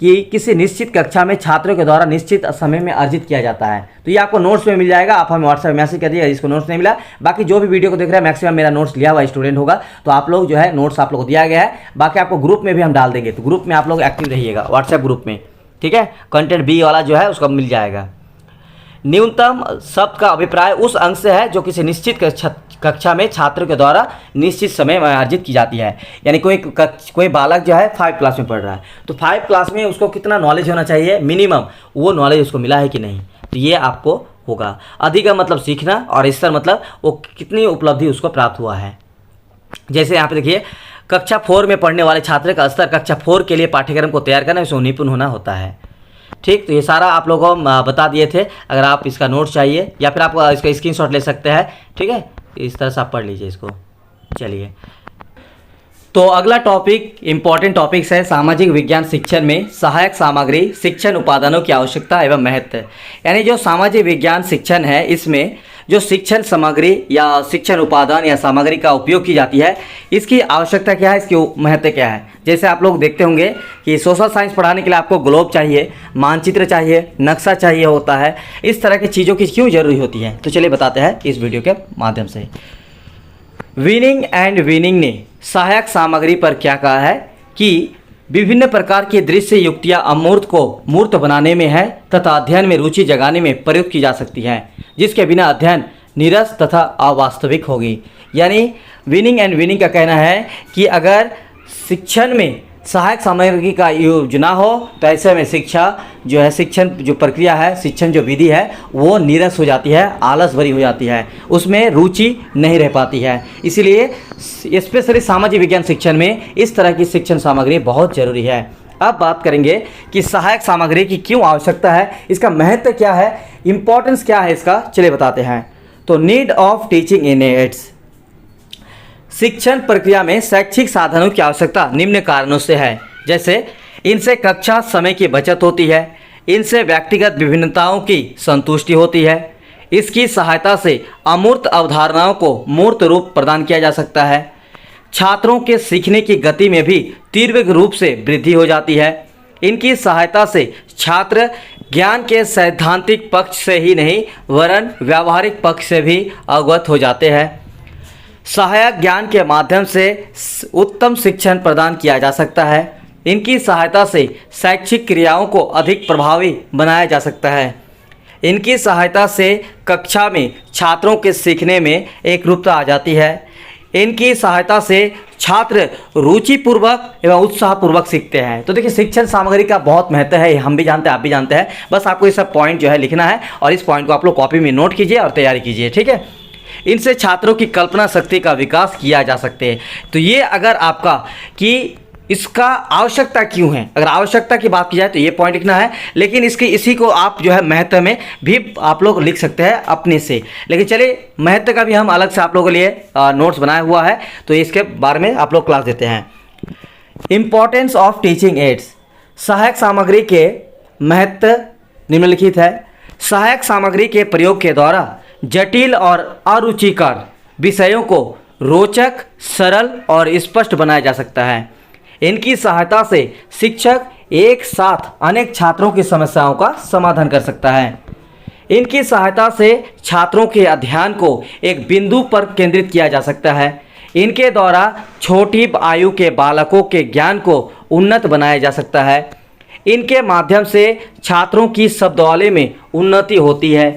[SPEAKER 1] कि किसी निश्चित कक्षा में छात्रों के द्वारा निश्चित समय में अर्जित किया जाता है। तो ये आपको नोट्स में मिल जाएगा, आप हमें व्हाट्सएप में मैसेज कर दिए इसको नोट्स नहीं मिला। बाकी जो भी वीडियो को देख रहे हैं मैक्सिमम मेरा नोट्स लिया हुआ स्टूडेंट होगा, तो आप लोग जो है नोट्स आप लोग को दिया गया है। बाकी आपको ग्रुप में भी हम डाल देंगे, तो ग्रुप में आप लोग एक्टिव रहिएगा, व्हाट्सएप ग्रुप में। ठीक है, कंटेंट B वाला जो है उसका मिल जाएगा। न्यूनतम शब्द का अभिप्राय उस अंक से है जो किसी निश्चित कक्षा में छात्रों के द्वारा निश्चित समय में अर्जित की जाती है। यानी कोई बालक जो है 5 क्लास में पढ़ रहा है, तो 5 क्लास में उसको कितना नॉलेज होना चाहिए मिनिमम, वो नॉलेज उसको मिला है कि नहीं, तो ये आपको होगा। अधिगम मतलब सीखना, और स्तर मतलब वो कितनी उपलब्धि उसको प्राप्त हुआ है। जैसे यहाँ पे देखिए, कक्षा 4 में पढ़ने वाले छात्र का स्तर कक्षा 4 के लिए पाठ्यक्रम को तैयार करना, उसमें निपुण होना होता है। ठीक, तो ये सारा आप लोगों को बता दिए थे। अगर आप इसका नोट चाहिए या फिर आप इसका स्क्रीनशॉट ले सकते हैं। ठीक है, इस तरह से आप पढ़ लीजिए इसको। चलिए, तो अगला टॉपिक इंपॉर्टेंट टॉपिक्स है सामाजिक विज्ञान शिक्षण में सहायक सामग्री, शिक्षण उपादानों की आवश्यकता एवं महत्व। यानी जो सामाजिक विज्ञान शिक्षण है, इसमें जो शिक्षण सामग्री या शिक्षण उपादान या सामग्री का उपयोग की जाती है, इसकी आवश्यकता क्या है, इसकी महत्व क्या है। जैसे आप लोग देखते होंगे कि सोशल साइंस पढ़ाने के लिए आपको ग्लोब चाहिए, मानचित्र चाहिए, नक्शा चाहिए होता है। इस तरह की चीज़ों की क्यों जरूरी होती है, तो चलिए बताते हैं इस वीडियो के माध्यम से। विनिंग एंड विनिंग ने सहायक सामग्री पर क्या कहा है कि विभिन्न प्रकार की दृश्य युक्तियाँ अमूर्त को मूर्त बनाने में है तथा अध्ययन में रुचि जगाने में प्रयुक्त की जा सकती हैं, जिसके बिना अध्ययन नीरस तथा अवास्तविक होगी। यानी विनिंग एंड विनिंग का कहना है कि अगर शिक्षण में सहायक सामग्री का यूज ना हो तो ऐसे में शिक्षा जो है, शिक्षण जो प्रक्रिया है, शिक्षण जो विधि है, वो नीरस हो जाती है, आलस भरी हो जाती है, उसमें रुचि नहीं रह पाती है। इसीलिए स्पेशली सामाजिक विज्ञान शिक्षण में इस तरह की शिक्षण सामग्री बहुत ज़रूरी है। अब बात करेंगे कि सहायक सामग्री की क्यों आवश्यकता है, इसका महत्व क्या है, इम्पोर्टेंस क्या है इसका, चलिए बताते हैं। तो need of teaching in aids, शिक्षण प्रक्रिया में शैक्षिक साधनों की आवश्यकता निम्न कारणों से है। जैसे इनसे कक्षा समय की बचत होती है, इनसे व्यक्तिगत विभिन्नताओं की संतुष्टि होती है, इसकी सहायता से अमूर्त अवधारणाओं को मूर्त रूप प्रदान किया जा सकता है, छात्रों के सीखने की गति में भी तीव्र रूप से वृद्धि हो जाती है, इनकी सहायता से छात्र ज्ञान के सैद्धांतिक पक्ष से ही नहीं वरन व्यावहारिक पक्ष से भी अवगत हो जाते हैं। सहायक ज्ञान के माध्यम से उत्तम शिक्षण प्रदान किया जा सकता है, इनकी सहायता से शैक्षिक क्रियाओं को अधिक प्रभावी बनाया जा सकता है, इनकी सहायता से कक्षा में छात्रों के सीखने में एकरूपता आ जाती है, इनकी सहायता से छात्र रुचिपूर्वक एवं उत्साहपूर्वक सीखते हैं। तो देखिए शिक्षण सामग्री का बहुत महत्व है, हम भी जानते हैं, आप भी जानते हैं। बस आपको ये सब पॉइंट जो है लिखना है और इस पॉइंट को आप लोग कॉपी में नोट कीजिए और तैयारी कीजिए। ठीक है, इनसे छात्रों की कल्पना शक्ति का विकास किया जा सकते हैं। तो ये अगर आपका कि इसका आवश्यकता क्यों है। अगर आवश्यकता की बात की जाए तो ये पॉइंट लिखना है, लेकिन इसके इसी को आप जो है महत्व में भी आप लोग लिख सकते हैं अपने से। लेकिन चलिए महत्व का भी हम अलग से आप लोगों के लिए नोट्स बनाया हुआ है, तो इसके बारे में आप लोग क्लास देते हैं। इम्पॉर्टेंस ऑफ टीचिंग एड्स, सहायक सामग्री के महत्व निम्नलिखित है। सहायक सामग्री के प्रयोग के द्वारा जटिल और अरुचिकर विषयों को रोचक, सरल और स्पष्ट बनाया जा सकता है। इनकी सहायता से शिक्षक एक साथ अनेक छात्रों की समस्याओं का समाधान कर सकता है। इनकी सहायता से छात्रों के अध्ययन को एक बिंदु पर केंद्रित किया जा सकता है। इनके द्वारा छोटी आयु के बालकों के ज्ञान को उन्नत बनाया जा सकता है। इनके माध्यम से छात्रों की शब्दावली में उन्नति होती है।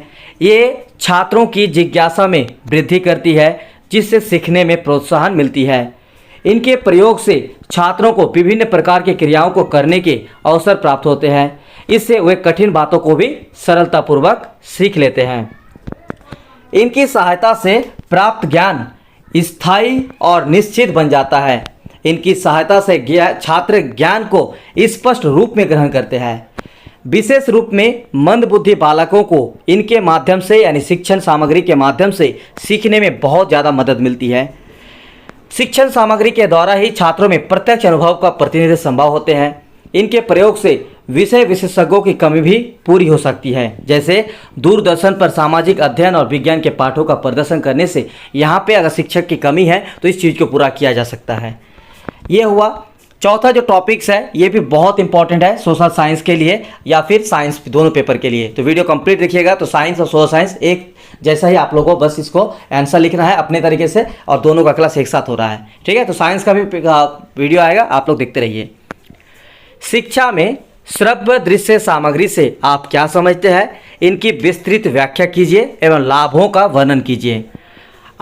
[SPEAKER 1] ये छात्रों की जिज्ञासा में वृद्धि करती है, जिससे सीखने में प्रोत्साहन मिलती है। इनके प्रयोग से छात्रों को विभिन्न प्रकार की क्रियाओं को करने के अवसर प्राप्त होते हैं। इससे वे कठिन बातों को भी सरलतापूर्वक सीख लेते हैं। इनकी सहायता से प्राप्त ज्ञान स्थायी और निश्चित बन जाता है। इनकी सहायता से छात्र ज्ञान को स्पष्ट रूप में ग्रहण करते हैं। विशेष रूप में मंदबुद्धि बालकों को इनके माध्यम से यानी शिक्षण सामग्री के माध्यम से सीखने में बहुत ज़्यादा मदद मिलती है। शिक्षण सामग्री के द्वारा ही छात्रों में प्रत्यक्ष अनुभव का प्रतिनिधित्व संभव होते हैं। इनके प्रयोग से विषय विशेषज्ञों की कमी भी पूरी हो सकती है। जैसे दूरदर्शन पर सामाजिक अध्ययन और विज्ञान के पाठों का प्रदर्शन करने से यहाँ पे अगर शिक्षक की कमी है तो इस चीज़ को पूरा किया जा सकता है। ये हुआ चौथा जो टॉपिक्स है, ये भी बहुत इंपॉर्टेंट है सोशल साइंस के लिए या फिर साइंस दोनों पेपर के लिए। तो वीडियो कंप्लीट देखिएगा। तो साइंस और सोशल साइंस एक जैसा ही आप लोगों को बस इसको आंसर लिखना है अपने तरीके से, और दोनों का क्लास एक साथ हो रहा है, ठीक है। तो साइंस का भी वीडियो आएगा, आप लोग देखते रहिए। शिक्षा में श्रव्य दृश्य सामग्री से आप क्या समझते हैं, इनकी विस्तृत व्याख्या कीजिए एवं लाभों का वर्णन कीजिए।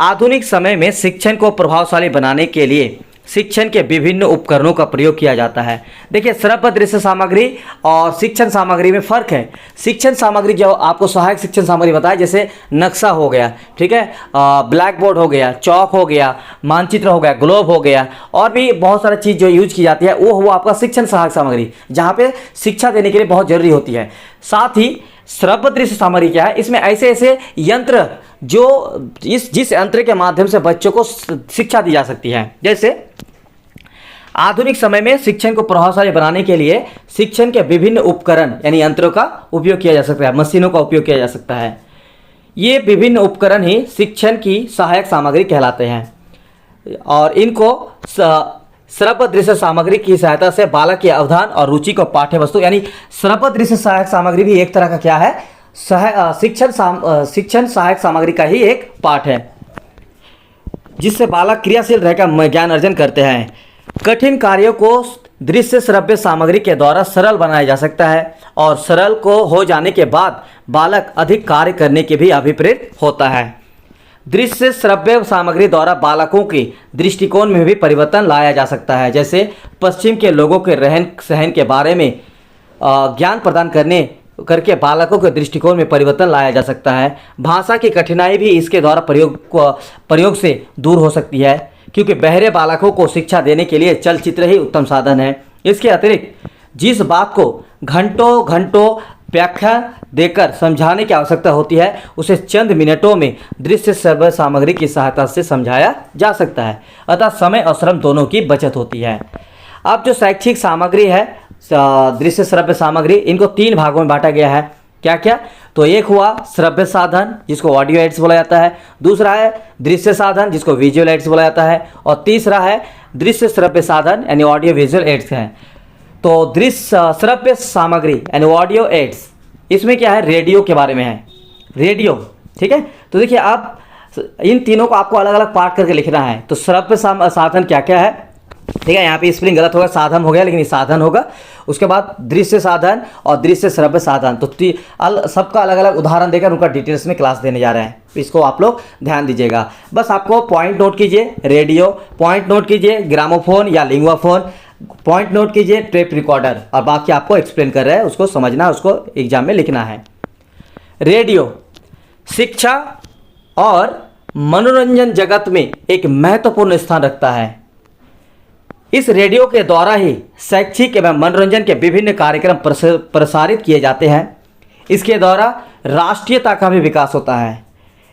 [SPEAKER 1] आधुनिक समय में शिक्षण को प्रभावशाली बनाने के लिए शिक्षण के विभिन्न उपकरणों का प्रयोग किया जाता है। देखिए, श्रव्य दृश्य सामग्री और शिक्षण सामग्री में फ़र्क है। शिक्षण सामग्री जो आपको सहायक शिक्षण सामग्री बताया, जैसे नक्शा हो गया, ठीक है, ब्लैक बोर्ड हो गया, चौक हो गया, मानचित्र हो गया, ग्लोब हो गया, और भी बहुत सारी चीज़ जो यूज की जाती है, वो हुआ आपका शिक्षण सहायक सामग्री, जहाँ पे शिक्षा देने के लिए बहुत जरूरी होती है। साथ ही श्रव्य दृश्य सामग्री क्या है, इसमें ऐसे ऐसे यंत्र जो जिस यंत्र के माध्यम से बच्चों को शिक्षा दी जा सकती है। जैसे आधुनिक समय में शिक्षण को प्रभावशाली बनाने के लिए शिक्षण के विभिन्न उपकरण यानी यंत्रों का उपयोग किया जा सकता है, मशीनों का उपयोग किया जा सकता है। ये विभिन्न उपकरण ही शिक्षण की सहायक सामग्री कहलाते हैं, और इनको श्रव्य दृश्य सामग्री की सहायता से बालक के अवधान और रुचि को पाठ्य वस्तु यानी श्रव्य दृश्य सहायक सामग्री भी एक तरह का क्या है, शिक्षण सहायक सामग्री का ही एक पार्ट है, जिससे बालक क्रियाशील रहकर ज्ञान अर्जन करते हैं। कठिन कार्यों को दृश्य श्रव्य सामग्री के द्वारा सरल बनाया जा सकता है, और सरल को हो जाने के बाद बालक अधिक कार्य करने के भी अभिप्रेत होता है। दृश्य श्रव्य सामग्री द्वारा बालकों के दृष्टिकोण में भी परिवर्तन लाया जा सकता है। जैसे पश्चिम के लोगों के रहन सहन के बारे में ज्ञान प्रदान करके बालकों के दृष्टिकोण में परिवर्तन लाया जा सकता है। भाषा की कठिनाई भी इसके द्वारा प्रयोग से दूर हो सकती है, क्योंकि बहरे बालकों को शिक्षा देने के लिए चलचित्र ही उत्तम साधन है। इसके अतिरिक्त जिस बात को घंटों घंटों व्याख्या देकर समझाने की आवश्यकता होती है, उसे चंद मिनटों में दृश्य श्रव्य सामग्री की सहायता से समझाया जा सकता है। अतः समय और श्रम दोनों की बचत होती है। अब जो शैक्षिक सामग्री है, दृश्य श्रव्य सामग्री, इनको 3 भागों में बांटा गया है। क्या क्या? तो एक हुआ श्रव्य साधन जिसको ऑडियो एड्स बोला जाता है, दूसरा है दृश्य साधन जिसको विजुअल एड्स बोला जाता है, और तीसरा है दृश्य श्रव्य साधन यानी ऑडियो विजुअल एड्स है। तो दृश्य श्रव्य सामग्री यानी ऑडियो एड्स, इसमें क्या है, रेडियो के बारे में है, रेडियो, ठीक है। तो देखिए आप इन तीनों को आपको अलग अलग पार्ट करके लिखना है। तो श्रव्य साधन क्या क्या है, ठीक है, यहाँ पे स्पेलिंग गलत होगा, साधन हो गया, लेकिन ये साधन होगा। उसके बाद दृश्य साधन और दृश्य श्रव्य साधन, तो सबका अलग अलग उदाहरण देकर उनका डिटेल्स में क्लास देने जा रहे हैं, इसको आप लोग ध्यान दीजिएगा। बस आपको पॉइंट नोट कीजिए, रेडियो पॉइंट नोट कीजिए, ग्रामोफोन या लिंगुआफोन पॉइंट नोट कीजिए, टेप रिकॉर्डर, और बाकी आपको एक्सप्लेन कर रहे हैं, उसको समझना, उसको एग्जाम में लिखना है। रेडियो शिक्षा और मनोरंजन जगत में एक महत्वपूर्ण स्थान रखता है। इस रेडियो के द्वारा ही शैक्षिक एवं मनोरंजन के विभिन्न कार्यक्रम प्रसारित किए जाते हैं। इसके द्वारा राष्ट्रीयता का भी विकास होता है।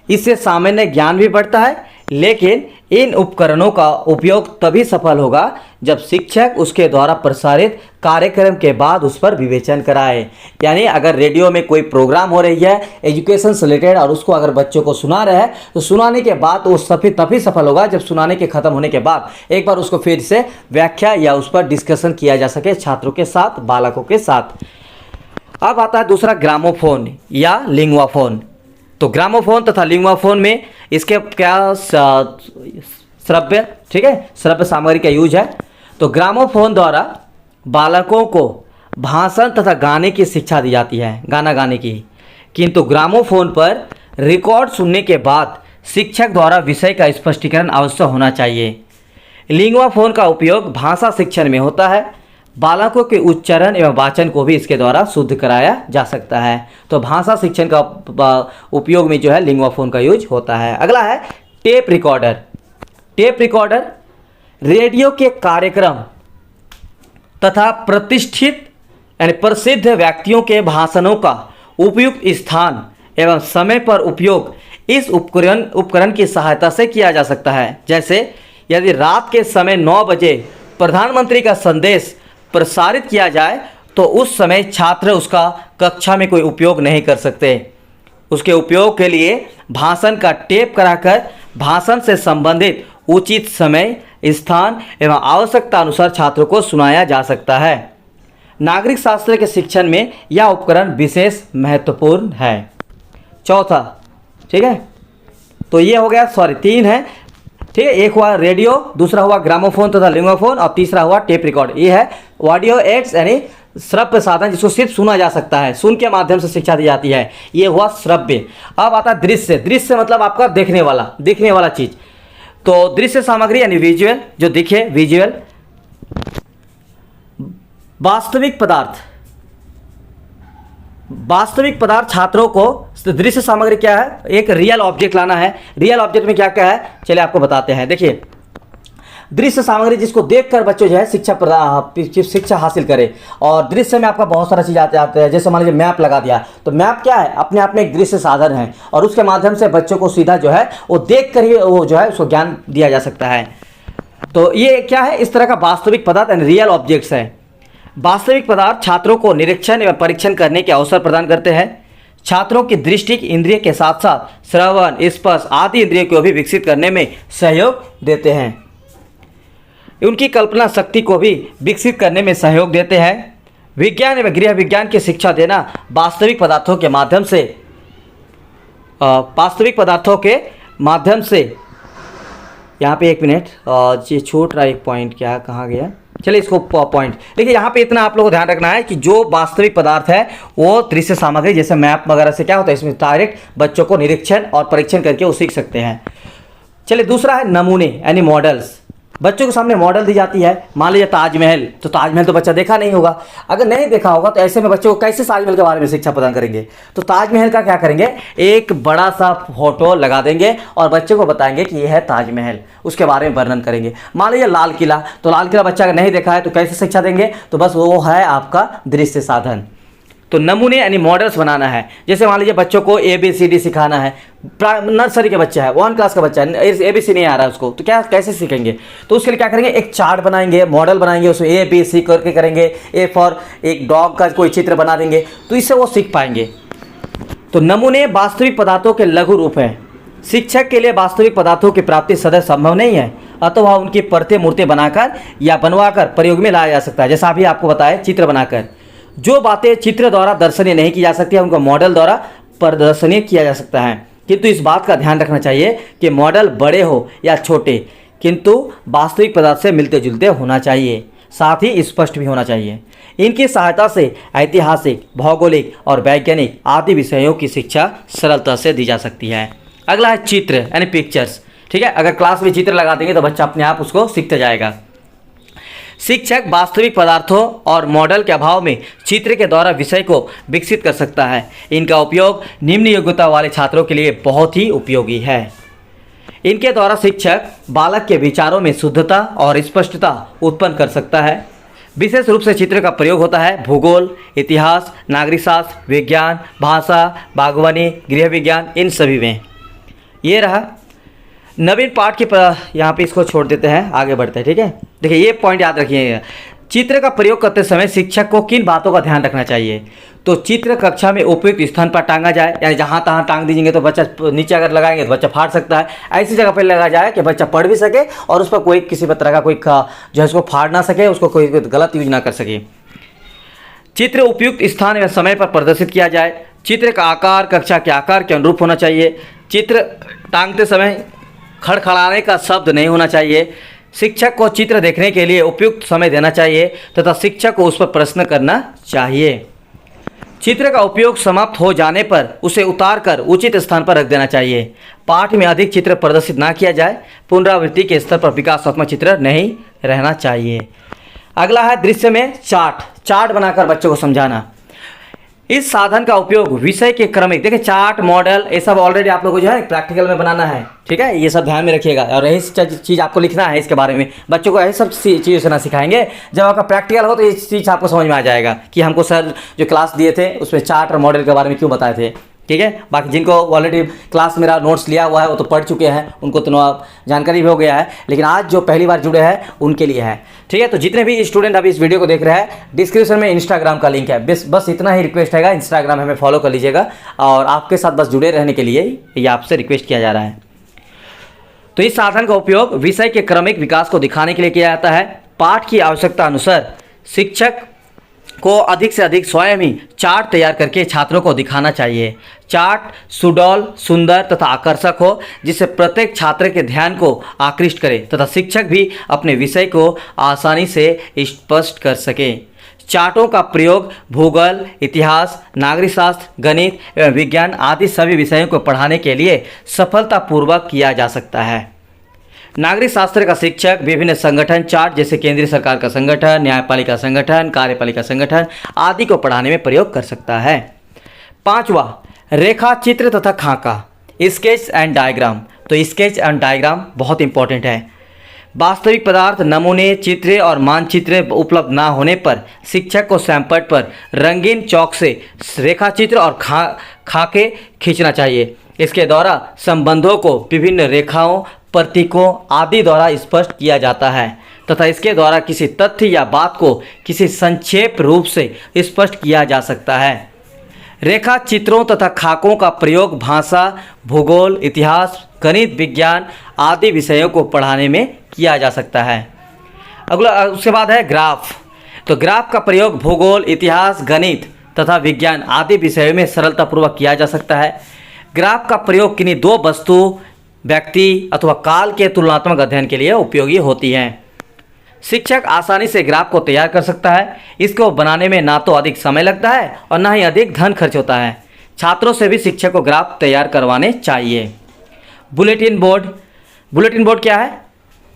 [SPEAKER 1] इससे सामान्य ज्ञान भी बढ़ता है, लेकिन इन उपकरणों का उपयोग तभी सफल होगा जब शिक्षक उसके द्वारा प्रसारित कार्यक्रम के बाद उस पर विवेचन कराए। यानी अगर रेडियो में कोई प्रोग्राम हो रही है एजुकेशन से रिलेटेड और उसको अगर बच्चों को सुना रहे हैं तो सुनाने के बाद वो तभी सफल होगा जब सुनाने के ख़त्म होने के बाद एक बार उसको फिर से व्याख्या या उस पर डिस्कशन किया जा सके छात्रों के साथ, बालकों के साथ। अब आता है दूसरा ग्रामोफोन या लिंग्वाफोन। तो ग्रामोफोन तथा लिंग्वाफोन में इसके क्या श्रव्य, ठीक है, श्रव्य सामग्री का यूज है। तो ग्रामोफोन द्वारा बालकों को भाषण तथा गाने की शिक्षा दी जाती है, गाना गाने की। किंतु ग्रामोफोन पर रिकॉर्ड सुनने के बाद शिक्षक द्वारा विषय का स्पष्टीकरण अवश्य होना चाहिए। लिंग्वाफोन का उपयोग भाषा शिक्षण में होता है। बालकों के उच्चारण एवं वाचन को भी इसके द्वारा शुद्ध कराया जा सकता है। तो भाषा शिक्षण का उपयोग में जो है लिंग्वाफोन का यूज होता है। अगला है tape recorder. Tape recorder radio के कार्यक्रम तथा प्रतिष्ठित यानी प्रसिद्ध व्यक्तियों के भाषणों का उपयुक्त स्थान एवं समय पर उपयोग इस उपकरण की सहायता से किया जा सकता है। जैसे यदि रात के समय 9 बजे प्रधानमंत्री का संदेश प्रसारित किया जाए तो उस समय छात्र उसका कक्षा में कोई उपयोग नहीं कर सकते। उसके उपयोग के लिए भाषण का टेप कराकर भाषण से संबंधित उचित समय, स्थान एवं आवश्यकता अनुसार छात्रों को सुनाया जा सकता है। नागरिक शास्त्र के शिक्षण में यह उपकरण विशेष महत्वपूर्ण है। चौथा, ठीक है, तो ये हो गया, 3 है, ठीक है। एक हुआ रेडियो, दूसरा हुआ ग्रामोफोन तथा लिंग्वाफोन और तीसरा हुआ टेप रिकॉर्ड। ये है ऑडियो एड्स यानी श्रव्य साधन जिसको सिर्फ सुना जा सकता है, सुन के माध्यम से शिक्षा दी जाती है। ये हुआ श्रव्य। अब आता है दृश्य। दृश्य मतलब आपका देखने वाला चीज़। तो दृश्य सामग्री यानी विजुअल, जो दिखे, विजुअल। वास्तविक पदार्थ छात्रों को दृश्य सामग्री क्या है, एक रियल ऑब्जेक्ट लाना है। रियल ऑब्जेक्ट में क्या क्या है, चलिए आपको बताते हैं। देखिए, दृश्य सामग्री जिसको देखकर बच्चों जो है शिक्षा हासिल करे। और दृश्य में आपका बहुत सारा चीज़ आते हैं। जैसे मान लीजिए मैप लगा दिया, तो मैप क्या है, अपने आप में एक दृश्य साधन है और उसके माध्यम से बच्चों को सीधा जो है वो देख कर ही वो जो है उसको ज्ञान दिया जा सकता है। तो ये क्या है, इस तरह का वास्तविक पदार्थ यानी रियल ऑब्जेक्ट्स है। वास्तविक पदार्थ छात्रों को निरीक्षण एवं परीक्षण करने के अवसर प्रदान करते हैं। छात्रों की दृष्टि इंद्रिय के साथ साथ श्रवण, स्पर्श आदि इंद्रियों को भी विकसित करने में सहयोग देते हैं। उनकी कल्पना शक्ति को भी विकसित करने में सहयोग देते हैं। विज्ञान एवं गृह विज्ञान की शिक्षा देना वास्तविक पदार्थों के माध्यम से यहाँ पे एक मिनट, ये छूट रहा एक पॉइंट, क्या कहाँ गया, चलिए इसको पॉइंट। देखिए यहाँ पे इतना आप लोगों को ध्यान रखना है कि जो वास्तविक पदार्थ है वो दृश्य सामग्री जैसे मैप वगैरह से क्या होता है, इसमें डायरेक्ट बच्चों को निरीक्षण और परीक्षण करके वो सीख सकते हैं। चलिए दूसरा है नमूने यानी मॉडल्स। बच्चों के सामने मॉडल दी जाती है। मान लीजिए ताजमहल, तो ताजमहल तो बच्चा देखा नहीं होगा। अगर नहीं देखा होगा तो ऐसे में बच्चों को कैसे ताजमहल के बारे में शिक्षा प्रदान करेंगे। तो ताजमहल का क्या करेंगे, एक बड़ा सा फोटो लगा देंगे और बच्चों को बताएंगे कि यह है ताजमहल, उसके बारे में वर्णन करेंगे। मान लीजिए लाल किला, तो लाल किला बच्चा अगर नहीं देखा है तो कैसे शिक्षा देंगे, तो बस वो है आपका दृश्य साधन। तो नमूने यानी मॉडल्स बनाना है। जैसे मान लीजिए बच्चों को ABCD सिखाना है, नर्सरी के बच्चा है, 1 क्लास का बच्चा है, ABC नहीं आ रहा है उसको, तो क्या कैसे सीखेंगे। तो उसके लिए क्या करेंगे, एक चार्ट बनाएंगे, मॉडल बनाएंगे, उसमें ABC करके करेंगे, A फॉर एक डॉग का कोई चित्र बना देंगे, तो इससे वो सीख पाएंगे। तो नमूने वास्तविक पदार्थों के लघु रूप हैं। शिक्षक के लिए वास्तविक पदार्थों की प्राप्ति सदैव संभव नहीं है, अतः उनकी परतें मूर्तें बनाकर या बनवाकर प्रयोग में लाया जा सकता है। जैसा अभी आपको बताया, चित्र बनाकर। जो बातें चित्र द्वारा दर्शनीय नहीं की जा सकती है उनको मॉडल द्वारा प्रदर्शनीय किया जा सकता है। किंतु इस बात का ध्यान रखना चाहिए कि मॉडल बड़े हो या छोटे, किंतु वास्तविक पदार्थ से मिलते जुलते होना चाहिए, साथ ही स्पष्ट भी होना चाहिए। इनकी सहायता से ऐतिहासिक, भौगोलिक और वैज्ञानिक आदि विषयों की शिक्षा सरलता से दी जा सकती है। अगला है चित्र यानी पिक्चर्स। ठीक है, अगर क्लास में चित्र लगा देंगे तो बच्चा अपने आप उसको सीखते जाएगा। शिक्षक वास्तविक पदार्थों और मॉडल के अभाव में चित्र के द्वारा विषय को विकसित कर सकता है। इनका उपयोग निम्न योग्यता वाले छात्रों के लिए बहुत ही उपयोगी है। इनके द्वारा शिक्षक बालक के विचारों में शुद्धता और स्पष्टता उत्पन्न कर सकता है। विशेष रूप से चित्र का प्रयोग होता है भूगोल, इतिहास, नागरिक शास्त्र, विज्ञान, भाषा, बागवानी, गृह विज्ञान, इन सभी में। ये रहा नवीन पाठ के यहाँ पे इसको छोड़ देते हैं, आगे बढ़ते हैं। ठीक है, देखिए ये पॉइंट याद रखिएगा। चित्र का प्रयोग करते समय शिक्षक को किन बातों का ध्यान रखना चाहिए? तो चित्र कक्षा में उपयुक्त स्थान पर टांगा जाए, यानी जहाँ तहाँ टांग दीजिएंगे तो बच्चा नीचे अगर लगाएंगे तो बच्चा फाड़ सकता है। ऐसी जगह पर लगा जाए कि बच्चा पढ़ भी सके और उस पर कोई किसी भी तरह का कोई जो है उसको फाड़ ना सके, उसको कोई गलत यूज ना कर सके। चित्र उपयुक्त स्थान या समय पर प्रदर्शित किया जाए। चित्र का आकार कक्षा के आकार के अनुरूप होना चाहिए। चित्र टांगते समय खड़खड़ाने का शब्द नहीं होना चाहिए। शिक्षक को चित्र देखने के लिए उपयुक्त समय देना चाहिए तथा शिक्षक को उस पर प्रश्न करना चाहिए। चित्र का उपयोग समाप्त हो जाने पर उसे उतार कर उचित स्थान पर रख देना चाहिए। पाठ में अधिक चित्र प्रदर्शित ना किया जाए। पुनरावृत्ति के स्तर पर विकासात्मक चित्र नहीं रहना चाहिए। अगला है दृश्य में चार्ट बनाकर बच्चों को समझाना। इस साधन का उपयोग विषय के क्रमिक, देखिए चार्ट, मॉडल, ये सब ऑलरेडी आप लोगों को जो है प्रैक्टिकल में बनाना है। ठीक है, ये सब ध्यान में रखिएगा और यही चीज़ आपको लिखना है इसके बारे में। बच्चों को यही सब चीज़ों से ना सिखाएंगे, जब आपका प्रैक्टिकल हो तो ये चीज़ आपको समझ में आ जाएगा कि हमको सर जो क्लास दिए थे उसमें चार्ट और मॉडल के बारे में क्यों बताए थे। ठीक है, बाकी जिनको ऑलरेडी क्लास मेरा नोट्स लिया हुआ है वो तो पढ़ चुके हैं, उनको तो जानकारी भी हो गया है, लेकिन आज जो पहली बार जुड़े हैं उनके लिए है। ठीक है, तो जितने भी स्टूडेंट अभी इस वीडियो को देख रहे हैं, डिस्क्रिप्शन में इंस्टाग्राम का लिंक है। बस इतना ही रिक्वेस्ट है, इंस्टाग्राम हमें फॉलो कर लीजिएगा और आपके साथ बस जुड़े रहने के लिए ये आपसे रिक्वेस्ट किया जा रहा है। तो इस साधन का उपयोग विषय के क्रमिक विकास को दिखाने के लिए किया जाता है। पाठ की आवश्यकता अनुसार शिक्षक को अधिक से अधिक स्वयं ही चार्ट तैयार करके छात्रों को दिखाना चाहिए। चार्ट सुडौल, सुंदर तथा आकर्षक हो, जिससे प्रत्येक छात्र के ध्यान को आकृष्ट करे तथा शिक्षक भी अपने विषय को आसानी से स्पष्ट कर सके। चार्टों का प्रयोग भूगोल, इतिहास, नागरिक शास्त्र, गणित एवं विज्ञान आदि सभी विषयों को पढ़ाने के लिए सफलतापूर्वक किया जा सकता है। नागरिक शास्त्र का शिक्षक विभिन्न संगठन चार्ट जैसे केंद्रीय सरकार का संगठन, न्यायपालिका संगठन, कार्यपालिका संगठन आदि को पढ़ाने में प्रयोग कर सकता है। 5वां, रेखा चित्र तथा खाका, स्केच एंड डायग्राम। तो स्केच एंड डायग्राम बहुत इंपॉर्टेंट है। वास्तविक पदार्थ, नमूने, चित्र और मानचित्र उपलब्ध ना होने पर शिक्षक को सैमपट पर रंगीन चौक से रेखा चित्र और खाके खींचना चाहिए। इसके द्वारा संबंधों को विभिन्न रेखाओं, प्रतीकों आदि द्वारा स्पष्ट किया जाता है तथा इसके द्वारा किसी तथ्य या बात को किसी संक्षेप रूप से स्पष्ट किया जा सकता है। रेखा चित्रों तथा खाकों का प्रयोग भाषा, भूगोल, इतिहास, गणित, विज्ञान आदि विषयों को पढ़ाने में किया जा सकता है। अगला उसके बाद है ग्राफ। तो ग्राफ का प्रयोग भूगोल, इतिहास, गणित तथा विज्ञान आदि विषयों में सरलतापूर्वक किया जा सकता है। ग्राफ का प्रयोग किन्हीं दो वस्तु, व्यक्ति अथवा काल के तुलनात्मक अध्ययन के लिए उपयोगी होती हैं। शिक्षक आसानी से ग्राफ को तैयार कर सकता है। इसको बनाने में ना तो अधिक समय लगता है और ना ही अधिक धन खर्च होता है। छात्रों से भी शिक्षक को ग्राफ तैयार करवाने चाहिए। बुलेटिन बोर्ड क्या है?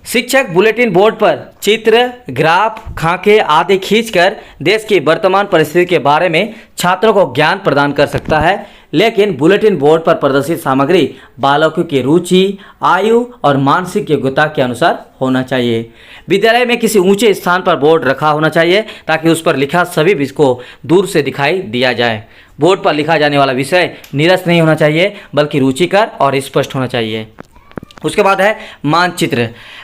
[SPEAKER 1] शिक्षक बुलेटिन बोर्ड पर चित्र, ग्राफ, खाके आदि खींचकर देश की वर्तमान परिस्थिति के बारे में छात्रों को ज्ञान प्रदान कर सकता है, लेकिन बुलेटिन बोर्ड पर प्रदर्शित सामग्री बालकों की रुचि, आयु और मानसिक योग्यता के अनुसार होना चाहिए। विद्यालय में किसी ऊंचे स्थान पर बोर्ड रखा होना चाहिए ताकि उस पर लिखा सभी विषय को दूर से दिखाई दिया जाए। बोर्ड पर लिखा जाने वाला विषय नीरस नहीं होना चाहिए बल्कि रुचिकर और स्पष्ट होना चाहिए। उसके बाद है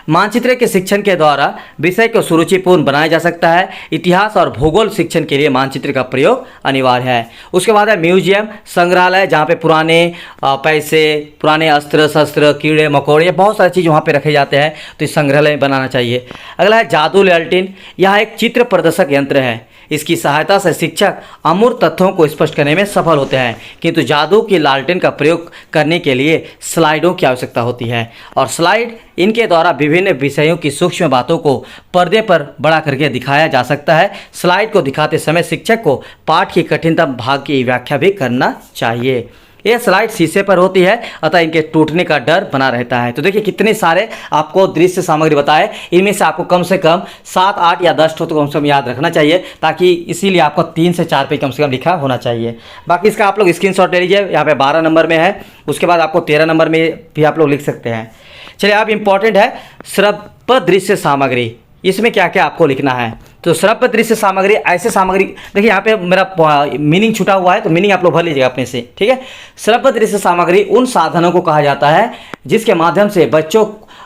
[SPEAKER 1] मानचित्र के शिक्षण के द्वारा विषय को सुरुचिपूर्ण बनाया जा सकता है। इतिहास और भूगोल शिक्षण के लिए मानचित्र का प्रयोग अनिवार्य है। उसके बाद है म्यूजियम, संग्रहालय, जहाँ पे पुराने पैसे, पुराने अस्त्र शस्त्र, कीड़े मकोड़े, बहुत सारी चीज़ वहाँ पे रखे जाते हैं, तो इस संग्रहालय बनाना चाहिए। अगला है जादू लालटेन। यह एक चित्र प्रदर्शक यंत्र है। इसकी सहायता से शिक्षक अमूर्त तथ्यों को स्पष्ट करने में सफल होते हैं, किंतु जादू की लालटेन का प्रयोग करने के लिए स्लाइडों की आवश्यकता होती है और स्लाइड इनके द्वारा विभिन्न विषयों की सूक्ष्म बातों को पर्दे पर बड़ा करके दिखाया जा सकता है। स्लाइड को दिखाते समय शिक्षक को पाठ की कठिनतम भाग की व्याख्या भी करना चाहिए। ये स्लाइड शीशे पर होती है, अतः इनके टूटने का डर बना रहता है। तो देखिए कितने सारे आपको दृश्य सामग्री बताए, इनमें से आपको कम से कम 7, 8 या 10 तो कम से कम याद रखना चाहिए, ताकि इसीलिए आपको 3 से 4 पे कम से कम लिखा होना चाहिए। बाकी इसका आप लोग स्क्रीनशॉट ले लीजिए, यहाँ पे 12 नंबर में है। उसके बाद आपको 13 नंबर में भी आप लोग लिख सकते हैं। चलिए अब इम्पॉर्टेंट है श्रव्य दृश्य सामग्री, इसमें क्या क्या आपको लिखना है। तो श्रव्य दृश्य सामग्री ऐसे सामग्री, देखिए यहाँ पे मेरा मीनिंग छुटा हुआ है तो मीनिंग आप लोग भर लीजिएगा अपने से, ठीक है। श्रव्य दृश्य सामग्री उन साधनों को कहा जाता है जिसके माध्यम से बच्चों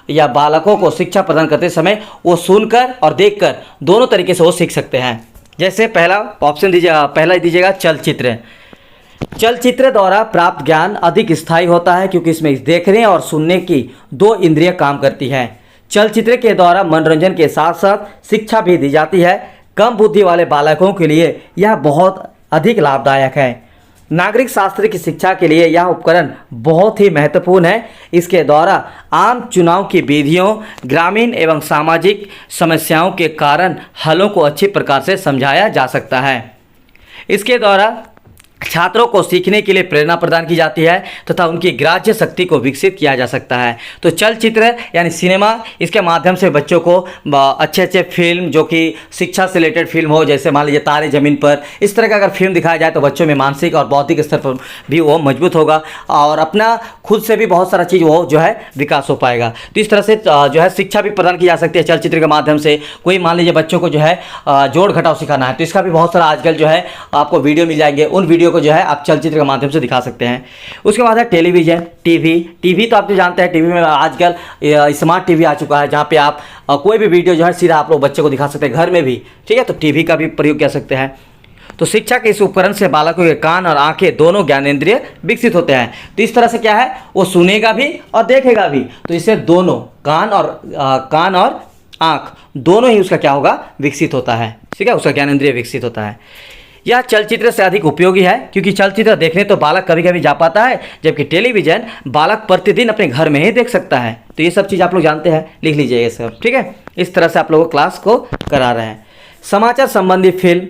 [SPEAKER 1] या बालकों को शिक्षा प्रदान करते समय वो सुनकर और देखकर दोनों तरीके से वो सीख सकते हैं। जैसे पहला ऑप्शन दीजिएगा, पहला दीजिएगा चलचित्र। चलचित्र द्वारा प्राप्त ज्ञान अधिक स्थायी होता है क्योंकि इसमें देखने और सुनने की दो इंद्रियां काम करती हैं। चलचित्र के द्वारा मनोरंजन के साथ साथ शिक्षा भी दी जाती है। कम बुद्धि वाले बालकों के लिए यह बहुत अधिक लाभदायक है। नागरिक शास्त्र की शिक्षा के लिए यह उपकरण बहुत ही महत्वपूर्ण है। इसके द्वारा आम चुनाव की विधियों, ग्रामीण एवं सामाजिक समस्याओं के कारण हलों को अच्छी प्रकार से समझाया जा सकता है। इसके द्वारा छात्रों को सीखने के लिए प्रेरणा प्रदान की जाती है तथा उनकी ग्राह्य शक्ति को विकसित किया जा सकता है। तो चलचित्र यानी सिनेमा, इसके माध्यम से बच्चों को अच्छे अच्छे फिल्म जो कि शिक्षा से रिलेटेड फिल्म हो, जैसे मान लीजिए तारे ज़मीन पर, इस तरह का अगर फिल्म दिखाया जाए तो बच्चों में मानसिक और बौद्धिक स्तर पर भी वो मजबूत होगा और अपना खुद से भी बहुत सारा चीज़ वो जो है विकास हो पाएगा। तो इस तरह से जो है शिक्षा भी प्रदान की जा सकती है चलचित्र के माध्यम से। कोई मान लीजिए बच्चों को जो है जोड़ घटाव सिखाना है तो इसका भी बहुत सारा आजकल जो है आपको वीडियो मिल जाएंगे, उन वीडियो को जो है आप चलचित्र के माध्यम से दिखा सकते हैं। उसके बाद है टेलीविजन, टीवी तो आप जो जानते हैं टीवी में आजकल स्मार्ट टीवी आ चुका है जहां पे आप कोई भी वीडियो जो है सीधा आप लोग बच्चे को दिखा सकते हैं घर में भी, ठीक है। तो टीवी का भी प्रयोग कर सकते हैं। तो शिक्षा के इस उपकरण से बालकों के कान और आंखें दोनों ज्ञानेंद्रिय विकसित होते हैं। तो इस तरह से क्या है, वो सुनेगा भी और देखेगा भी, तो इससे दोनों कान और आंख दोनों ही उसका क्या होगा, विकसित होता है, ठीक है, उसका ज्ञानेंद्रिय विकसित होता है। यह चलचित्र से अधिक उपयोगी है क्योंकि चलचित्र देखने तो बालक कभी कभी जा पाता है, जबकि टेलीविजन बालक प्रतिदिन अपने घर में ही देख सकता है। तो ये सब चीज़ आप लोग जानते हैं, लिख लीजिए ये सब, ठीक है। इस तरह से आप लोगों को क्लास को करा रहे हैं। समाचार संबंधी फिल्म,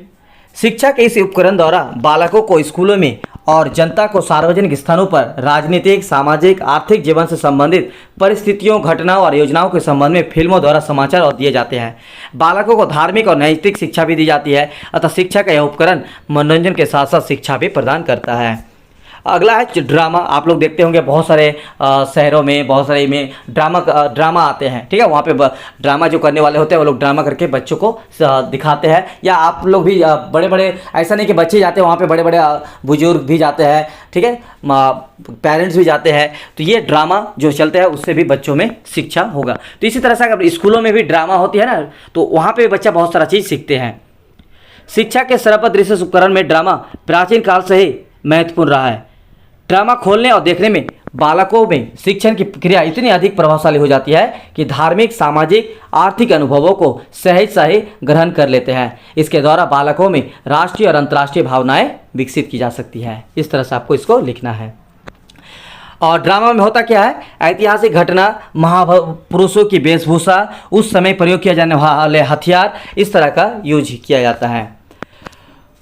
[SPEAKER 1] शिक्षा के इस उपकरण द्वारा बालकों को स्कूलों में और जनता को सार्वजनिक स्थानों पर राजनीतिक, सामाजिक, आर्थिक जीवन से संबंधित परिस्थितियों, घटनाओं और योजनाओं के संबंध में फिल्मों द्वारा समाचार और दिए जाते हैं। बालकों को धार्मिक और नैतिक शिक्षा भी दी जाती है। अतः शिक्षा का यह उपकरण मनोरंजन के साथ साथ शिक्षा भी प्रदान करता है। अगला है ड्रामा। आप लोग देखते होंगे बहुत सारे शहरों में, बहुत सारे में ड्रामा आते हैं, ठीक है। वहाँ पे ड्रामा जो करने वाले होते हैं वो लोग ड्रामा करके बच्चों को दिखाते हैं। या आप लोग भी बड़े बड़े, ऐसा नहीं कि बच्चे जाते हैं वहाँ पे, बड़े बड़े बुजुर्ग भी जाते हैं, ठीक है, पेरेंट्स भी जाते हैं। तो ये ड्रामा जो चलते हैं उससे भी बच्चों में शिक्षा होगा। तो इसी तरह से अगर स्कूलों में भी ड्रामा होती है ना, तो वहाँ पर बच्चा बहुत सारा चीज़ सीखते हैं। शिक्षा के श्रव्य दृश्य उपकरण में ड्रामा प्राचीन काल से ही महत्वपूर्ण रहा है। ड्रामा खोलने और देखने में बालकों में शिक्षण की क्रिया इतनी अधिक प्रभावशाली हो जाती है कि धार्मिक, सामाजिक, आर्थिक अनुभवों को सहज ग्रहण कर लेते हैं। इसके द्वारा बालकों में राष्ट्रीय और अंतर्राष्ट्रीय भावनाएं विकसित की जा सकती है। इस तरह से आपको इसको लिखना है। और ड्रामा में होता क्या है, ऐतिहासिक घटना, महापुरुषों की वेशभूषा, उस समय प्रयोग किया जाने वाले हथियार, इस तरह का यूज किया जाता है।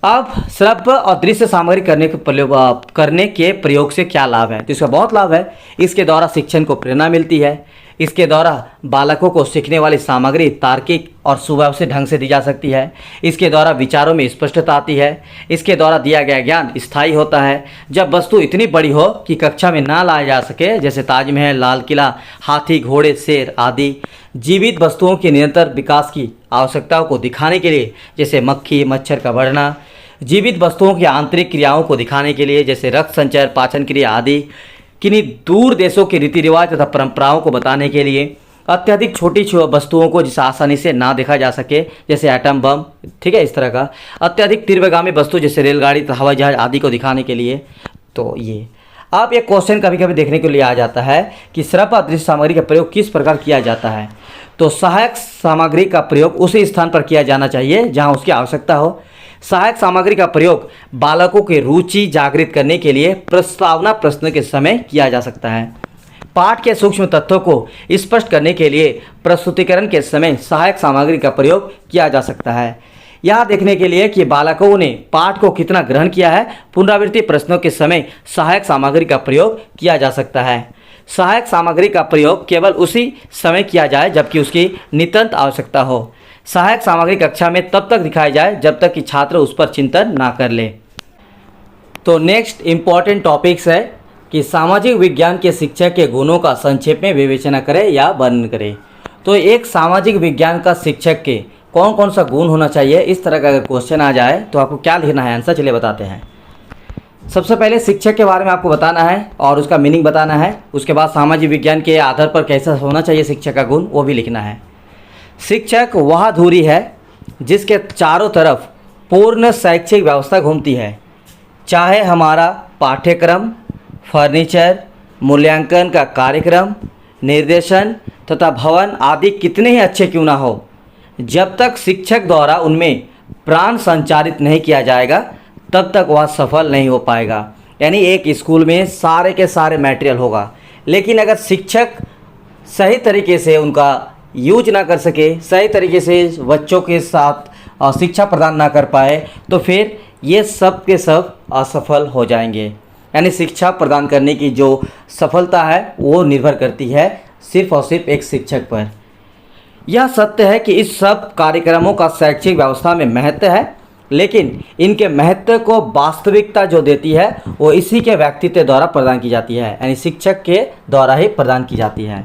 [SPEAKER 1] अब श्रव्य और दृश्य सामग्री करने के प्रयोग से क्या लाभ है, तो इसका बहुत लाभ है। इसके द्वारा शिक्षण को प्रेरणा मिलती है। इसके द्वारा बालकों को सीखने वाली सामग्री तार्किक और सुव्यवस्थित ढंग से दी जा सकती है। इसके द्वारा विचारों में स्पष्टता आती है। इसके द्वारा दिया गया ज्ञान स्थायी होता है। जब वस्तु इतनी बड़ी हो कि कक्षा में ना लाया जा सके, जैसे ताजमहल, लाल किला, हाथी, घोड़े, शेर आदि, जीवित वस्तुओं के निरंतर विकास की आवश्यकताओं को दिखाने के लिए, जैसे मक्खी, मच्छर का बढ़ना, जीवित वस्तुओं की आंतरिक क्रियाओं को दिखाने के लिए, जैसे रक्त संचय, पाचन क्रिया आदि, किन्हीं दूर देशों के रीति रिवाज तथा परंपराओं को बताने के लिए, अत्यधिक छोटी वस्तुओं को जिसे आसानी से ना देखा जा सके, जैसे एटम बम, ठीक है, इस तरह का, अत्यधिक तीव्रगामी वस्तु जैसे रेलगाड़ी तथा हवाई जहाज आदि को दिखाने के लिए। तो ये आप एक क्वेश्चन कभी कभी देखने के लिए आ जाता है कि श्रव्य और दृश्य सामग्री का प्रयोग किस प्रकार किया जाता है। तो सहायक सामग्री का प्रयोग उसी स्थान पर किया जाना चाहिए जहाँ उसकी आवश्यकता हो। सहायक सामग्री का प्रयोग बालकों की रुचि जागृत करने के लिए प्रस्तावना प्रश्न के समय किया जा सकता है। पाठ के सूक्ष्म तत्वों को स्पष्ट करने के लिए प्रस्तुतिकरण के समय सहायक सामग्री का प्रयोग किया जा सकता है। यह देखने के लिए कि बालकों ने पाठ को कितना ग्रहण किया है, पुनरावृत्ति प्रश्नों के समय सहायक सामग्री का प्रयोग किया जा सकता है। सहायक सामग्री का प्रयोग केवल उसी समय किया जाए जबकि उसकी नितांत आवश्यकता हो। सहायक सामग्री कक्षा में तब तक दिखाई जाए जब तक कि छात्र उस पर चिंतन ना कर ले। तो नेक्स्ट इम्पॉर्टेंट टॉपिक्स है कि सामाजिक विज्ञान के शिक्षक के गुणों का संक्षेप में विवेचना करें या वर्णन करें। तो एक सामाजिक विज्ञान का शिक्षक के कौन कौन सा गुण होना चाहिए, इस तरह का अगर क्वेश्चन आ जाए तो आपको क्या लिखना है आंसर, चलिए बताते हैं। सबसे पहले शिक्षक के बारे में आपको बताना है और उसका मीनिंग बताना है। उसके बाद सामाजिक विज्ञान के आधार पर कैसा होना चाहिए शिक्षक का गुण, वो भी लिखना है। शिक्षक वह धुरी है जिसके चारों तरफ पूर्ण शैक्षिक व्यवस्था घूमती है, चाहे हमारा पाठ्यक्रम, फर्नीचर, मूल्यांकन का कार्यक्रम, निर्देशन तथा भवन आदि कितने ही अच्छे क्यों ना हो, जब तक शिक्षक द्वारा उनमें प्राण संचारित नहीं किया जाएगा तब तक वह सफल नहीं हो पाएगा। यानी एक स्कूल में सारे के सारे मटेरियल होगा, लेकिन अगर शिक्षक सही तरीके से उनका यूज ना कर सके, सही तरीके से बच्चों के साथ शिक्षा प्रदान ना कर पाए, तो फिर ये सब के सब असफल हो जाएंगे। यानी शिक्षा प्रदान करने की जो सफलता है वो निर्भर करती है सिर्फ और सिर्फ एक शिक्षक पर। यह सत्य है कि इस सब कार्यक्रमों का शैक्षिक व्यवस्था में महत्व है, लेकिन इनके महत्व को वास्तविकता जो देती है वो इसी के व्यक्तित्व द्वारा प्रदान की जाती है, यानी शिक्षक के द्वारा ही प्रदान की जाती है।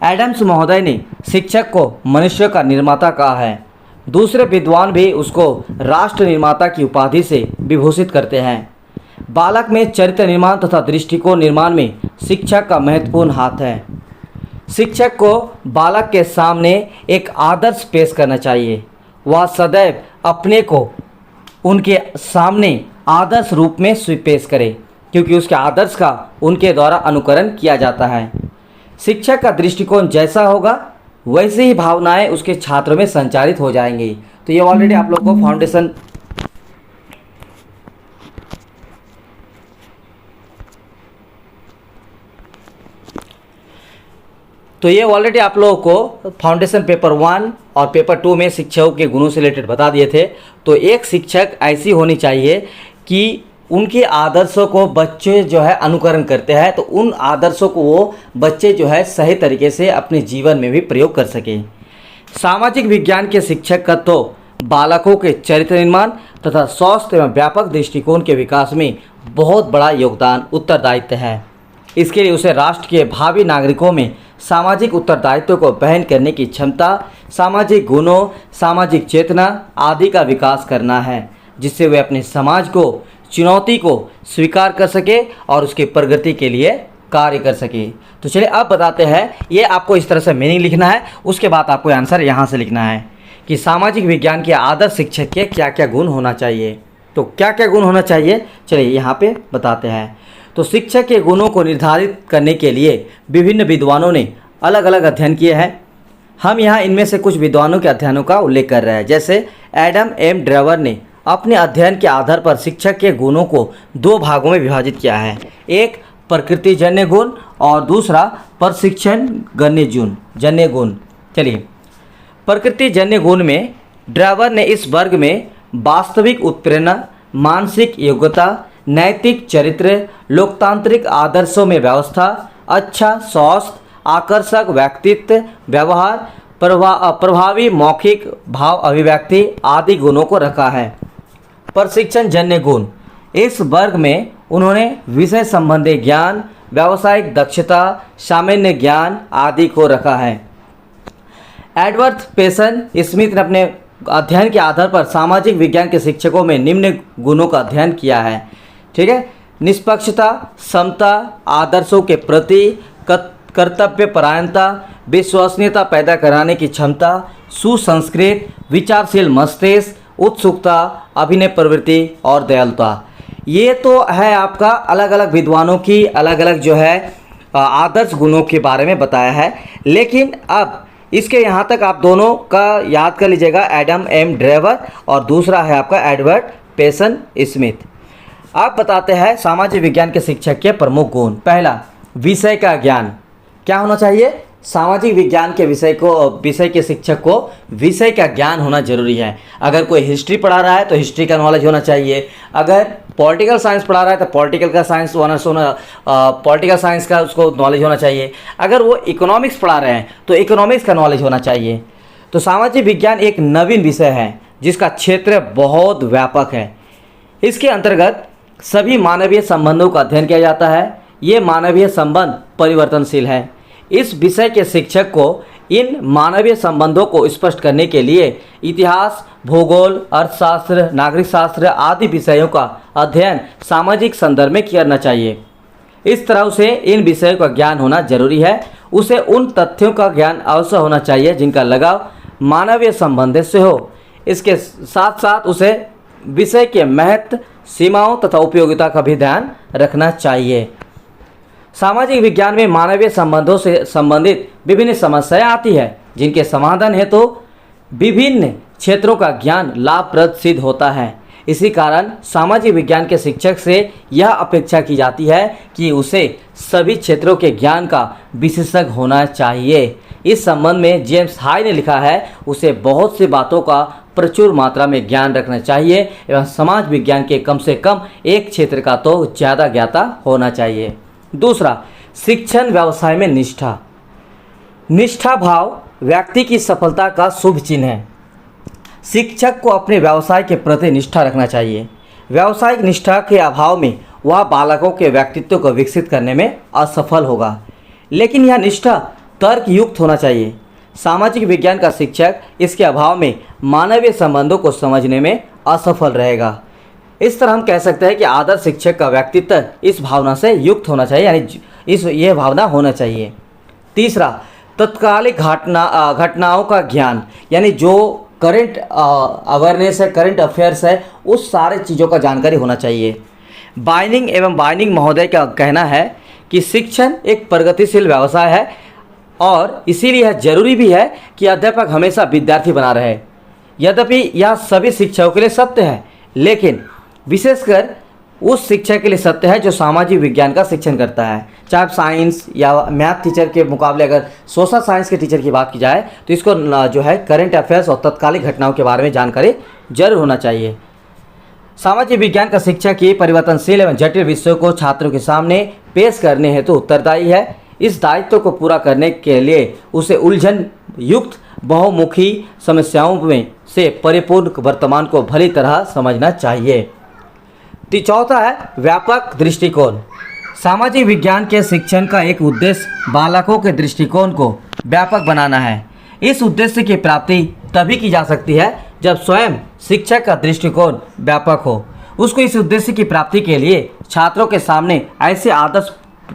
[SPEAKER 1] एडम्स महोदय ने शिक्षक को मनुष्य का निर्माता कहा है। दूसरे विद्वान भी उसको राष्ट्र निर्माता की उपाधि से विभूषित करते हैं। बालक में चरित्र निर्माण तथा दृष्टिकोण निर्माण में शिक्षक का महत्वपूर्ण हाथ है। शिक्षक को बालक के सामने एक आदर्श पेश करना चाहिए। वह सदैव अपने को उनके सामने आदर्श रूप में पेश करे, क्योंकि उसके आदर्श का उनके द्वारा अनुकरण किया जाता है। शिक्षक का दृष्टिकोण जैसा होगा वैसे ही भावनाएं उसके छात्रों में संचारित हो जाएंगी। तो ये ऑलरेडी आप लोग को फाउंडेशन आप लोगों को फाउंडेशन पेपर 1 और पेपर 2 में शिक्षकों के गुणों से रिलेटेड बता दिए थे। तो एक शिक्षक ऐसी होनी चाहिए कि उनके आदर्शों को बच्चे जो है अनुकरण करते हैं, तो उन आदर्शों को वो बच्चे जो है सही तरीके से अपने जीवन में भी प्रयोग कर सकें। सामाजिक विज्ञान के शिक्षक का तो बालकों के चरित्र निर्माण तथा स्वस्थ एवं व्यापक दृष्टिकोण के विकास में बहुत बड़ा योगदान उत्तरदायित्व है। इसके लिए उसे राष्ट्र के भावी नागरिकों में सामाजिक उत्तरदायित्व को वहन करने की क्षमता, सामाजिक गुणों, सामाजिक चेतना आदि का विकास करना है, जिससे वे अपने समाज को चुनौती को स्वीकार कर सके और उसकी प्रगति के लिए कार्य कर सके। तो चलिए अब बताते हैं, ये आपको इस तरह से मीनिंग लिखना है, उसके बाद आपको आंसर यहाँ से लिखना है कि सामाजिक विज्ञान के आदर्श शिक्षक के क्या क्या गुण होना चाहिए। तो क्या क्या गुण होना चाहिए चलिए यहाँ पे बताते हैं। तो शिक्षक के गुणों को निर्धारित करने के लिए विभिन्न विद्वानों ने अलग अलग अध्ययन किए हैं। हम यहाँ इनमें से कुछ विद्वानों के अध्ययनों का उल्लेख कर रहे हैं। जैसे एडम एम ड्रेवर ने अपने अध्ययन के आधार पर शिक्षक के गुणों को 2 भागों में विभाजित किया है। एक प्रकृतिजन्य गुण और दूसरा प्रशिक्षण जन्य गुण। चलिए, प्रकृतिजन्य गुण में ड्रेवर ने इस वर्ग में वास्तविक उत्प्रेरणा, मानसिक योग्यता, नैतिक चरित्र, लोकतांत्रिक आदर्शों में व्यवस्था, अच्छा स्वास्थ्य, आकर्षक व्यक्तित्व, व्यवहार, प्रभावी मौखिक भाव अभिव्यक्ति आदि गुणों को रखा है। प्रशिक्षण जन्य गुण, इस वर्ग में उन्होंने विषय संबंधी ज्ञान, व्यावसायिक दक्षता, सामान्य ज्ञान आदि को रखा है। एडवर्ड पेसन स्मिथ ने अपने अध्ययन के आधार पर सामाजिक विज्ञान के शिक्षकों में निम्न गुणों का अध्ययन किया है। ठीक है, निष्पक्षता, समता, आदर्शों के प्रति कर्तव्य परायणता, विश्वसनीयता पैदा कराने की क्षमता, सुसंस्कृत विचारशील मस्तिष्क, उत्सुकता, अभिनय प्रवृत्ति और दयालुता। ये तो है आपका अलग अलग विद्वानों की अलग अलग जो है आदर्श गुणों के बारे में बताया है। लेकिन अब इसके यहाँ तक आप दोनों का याद कर लीजिएगा, एडम एम ड्रेवर और दूसरा है आपका एडवर्ड पेसन स्मिथ। आप बताते हैं सामाजिक विज्ञान के शिक्षक के प्रमुख गुण। पहला, विषय का ज्ञान। क्या होना चाहिए? सामाजिक विज्ञान के विषय के शिक्षक को विषय का ज्ञान होना जरूरी है। अगर कोई हिस्ट्री पढ़ा रहा है तो हिस्ट्री का नॉलेज होना चाहिए। अगर पॉलिटिकल साइंस पढ़ा रहा है तो पॉलिटिकल का साइंस पॉलिटिकल साइंस का उसको नॉलेज होना चाहिए। अगर वो इकोनॉमिक्स पढ़ा रहे हैं तो इकोनॉमिक्स का नॉलेज होना चाहिए। तो सामाजिक विज्ञान एक नवीन विषय है जिसका क्षेत्र बहुत व्यापक है। इसके अंतर्गत सभी मानवीय संबंधों का अध्ययन किया जाता है। ये मानवीय संबंध परिवर्तनशील है। इस विषय के शिक्षक को इन मानवीय संबंधों को स्पष्ट करने के लिए इतिहास, भूगोल, अर्थशास्त्र, नागरिक शास्त्र आदि विषयों का अध्ययन सामाजिक संदर्भ में करना चाहिए। इस तरह उसे इन विषयों का ज्ञान होना जरूरी है। उसे उन तथ्यों का ज्ञान अवश्य होना चाहिए जिनका लगाव मानवीय संबंध से हो। इसके साथ साथ उसे विषय के महत्व, सीमाओं तथा उपयोगिता का भी ध्यान रखना चाहिए। सामाजिक विज्ञान में मानवीय संबंधों से संबंधित विभिन्न समस्याएं आती है, जिनके समाधान हेतु विभिन्न क्षेत्रों का ज्ञान लाभप्रद सिद्ध होता है। इसी कारण सामाजिक विज्ञान के शिक्षक से यह अपेक्षा की जाती है कि उसे सभी क्षेत्रों के ज्ञान का विशेषज्ञ होना चाहिए। इस संबंध में जेम्स हाई ने लिखा है, उसे बहुत सी बातों का प्रचुर मात्रा में ज्ञान रखना चाहिए एवं समाज विज्ञान के कम से कम एक क्षेत्र का तो ज़्यादा ज्ञाता होना चाहिए। दूसरा, शिक्षण व्यवसाय में निष्ठा। निष्ठा भाव व्यक्ति की सफलता का शुभ चिन्ह है। शिक्षक को अपने व्यवसाय के प्रति निष्ठा रखना चाहिए। व्यावसायिक निष्ठा के अभाव में वह बालकों के व्यक्तित्व को विकसित करने में असफल होगा, लेकिन यह निष्ठा तर्क युक्त होना चाहिए। सामाजिक विज्ञान का शिक्षक इसके अभाव में मानवीय संबंधों को समझने में असफल रहेगा। इस तरह हम कह सकते हैं कि आदर्श शिक्षक का व्यक्तित्व इस भावना से युक्त होना चाहिए, यानी यह भावना होना चाहिए। तीसरा, तत्कालिक घटनाओं का ज्ञान, यानी जो करंट अवेयरनेस है, करंट अफेयर्स है, उस सारे चीज़ों का जानकारी होना चाहिए। बाइनिंग महोदय का कहना है कि शिक्षण एक प्रगतिशील व्यवसाय है और इसीलिए यह जरूरी भी है कि अध्यापक हमेशा विद्यार्थी बना रहे। यद्यपि यह सभी शिक्षकों के लिए सत्य है, लेकिन विशेषकर उस शिक्षक के लिए सत्य है जो सामाजिक विज्ञान का शिक्षण करता है। चाहे साइंस या मैथ टीचर के मुकाबले अगर सोशल साइंस के टीचर की बात की जाए तो इसको जो है करंट अफेयर्स और तत्कालिक घटनाओं के बारे में जानकारी जरूर होना चाहिए। सामाजिक विज्ञान का शिक्षक ये परिवर्तनशील एवं जटिल विषयों को छात्रों के सामने पेश करने हेतु उत्तरदायी है। इस दायित्व को पूरा करने के लिए उसे उलझन युक्त बहुमुखी समस्याओं में से परिपूर्ण वर्तमान को भली तरह समझना चाहिए। चौथा है व्यापक दृष्टिकोण। सामाजिक विज्ञान के शिक्षण का एक उद्देश्य बालकों के दृष्टिकोण को व्यापक बनाना है। इस उद्देश्य की प्राप्ति तभी की जा सकती है जब स्वयं शिक्षक का दृष्टिकोण व्यापक हो। उसको इस उद्देश्य की प्राप्ति के लिए छात्रों के सामने ऐसे आदर्श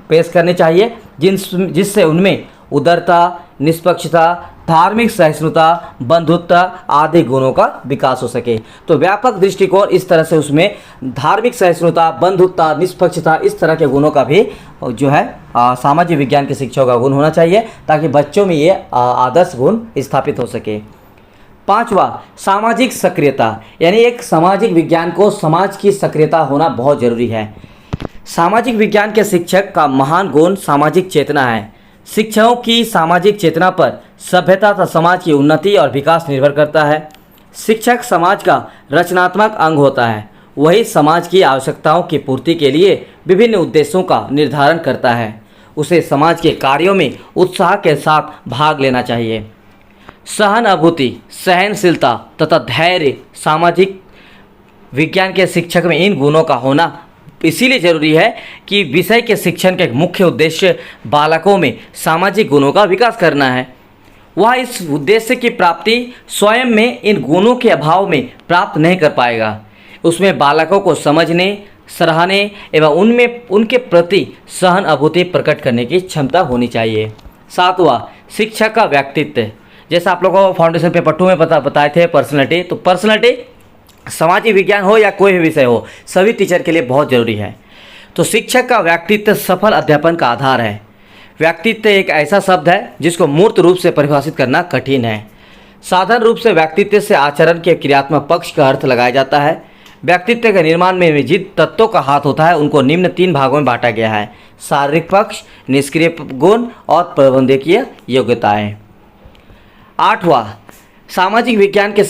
[SPEAKER 1] पेश करने चाहिए जिससे उनमें उदारता, निष्पक्षता, धार्मिक सहिष्णुता, बंधुत्व आदि गुणों का विकास हो सके। तो व्यापक दृष्टिकोण इस तरह से उसमें धार्मिक सहिष्णुता, बंधुत्व, निष्पक्षता इस तरह के गुणों का भी जो है सामाजिक विज्ञान के शिक्षकों का गुण होना चाहिए ताकि बच्चों में ये आदर्श गुण स्थापित हो सके। पांचवा, सामाजिक सक्रियता, यानी एक सामाजिक विज्ञान को समाज की सक्रियता होना बहुत जरूरी है। सामाजिक विज्ञान के शिक्षक का महान गुण सामाजिक चेतना है। शिक्षकों की सामाजिक चेतना पर सभ्यता तथा समाज की उन्नति और विकास निर्भर करता है। शिक्षक समाज का रचनात्मक अंग होता है। वही समाज की आवश्यकताओं की पूर्ति के लिए विभिन्न उद्देश्यों का निर्धारण करता है। उसे समाज के कार्यों में उत्साह के साथ भाग लेना चाहिए। सहानुभूति, सहनशीलता तथा धैर्य सामाजिक विज्ञान के शिक्षक में इन गुणों का होना इसीलिए जरूरी है कि विषय के शिक्षण का एक मुख्य उद्देश्य बालकों में सामाजिक गुणों का विकास करना है। वह इस उद्देश्य की प्राप्ति स्वयं में इन गुणों के अभाव में प्राप्त नहीं कर पाएगा। उसमें बालकों को समझने, सराहने एवं उनमें उनके प्रति सहानुभूति प्रकट करने की क्षमता होनी चाहिए। सातवां, शिक्षक का व्यक्तित्व। जैसा आप लोगों को फाउंडेशन पेपर 2 में बताए थे पर्सनैलिटी, तो पर्सनैलिटी सामाजिक विज्ञान हो या कोई भी विषय हो, सभी टीचर के लिए बहुत ज़रूरी है। तो शिक्षक का व्यक्तित्व सफल अध्यापन का आधार है। व्यक्तित्व एक ऐसा शब्द है जिसको मूर्त रूप से परिभाषित करना कठिन है। साधारण रूप से व्यक्तित्व से आचरण के क्रियात्मक पक्ष का अर्थ लगाया जाता है। व्यक्तित्व के निर्माण में जिन तत्वों का हाथ होता है उनको निम्न 3 भागों में बांटा गया है: शारीरिक पक्ष, निष्क्रिय गुण और प्रबंधकीय योग्यताएं। 8वां, सामाजिक विज्ञान के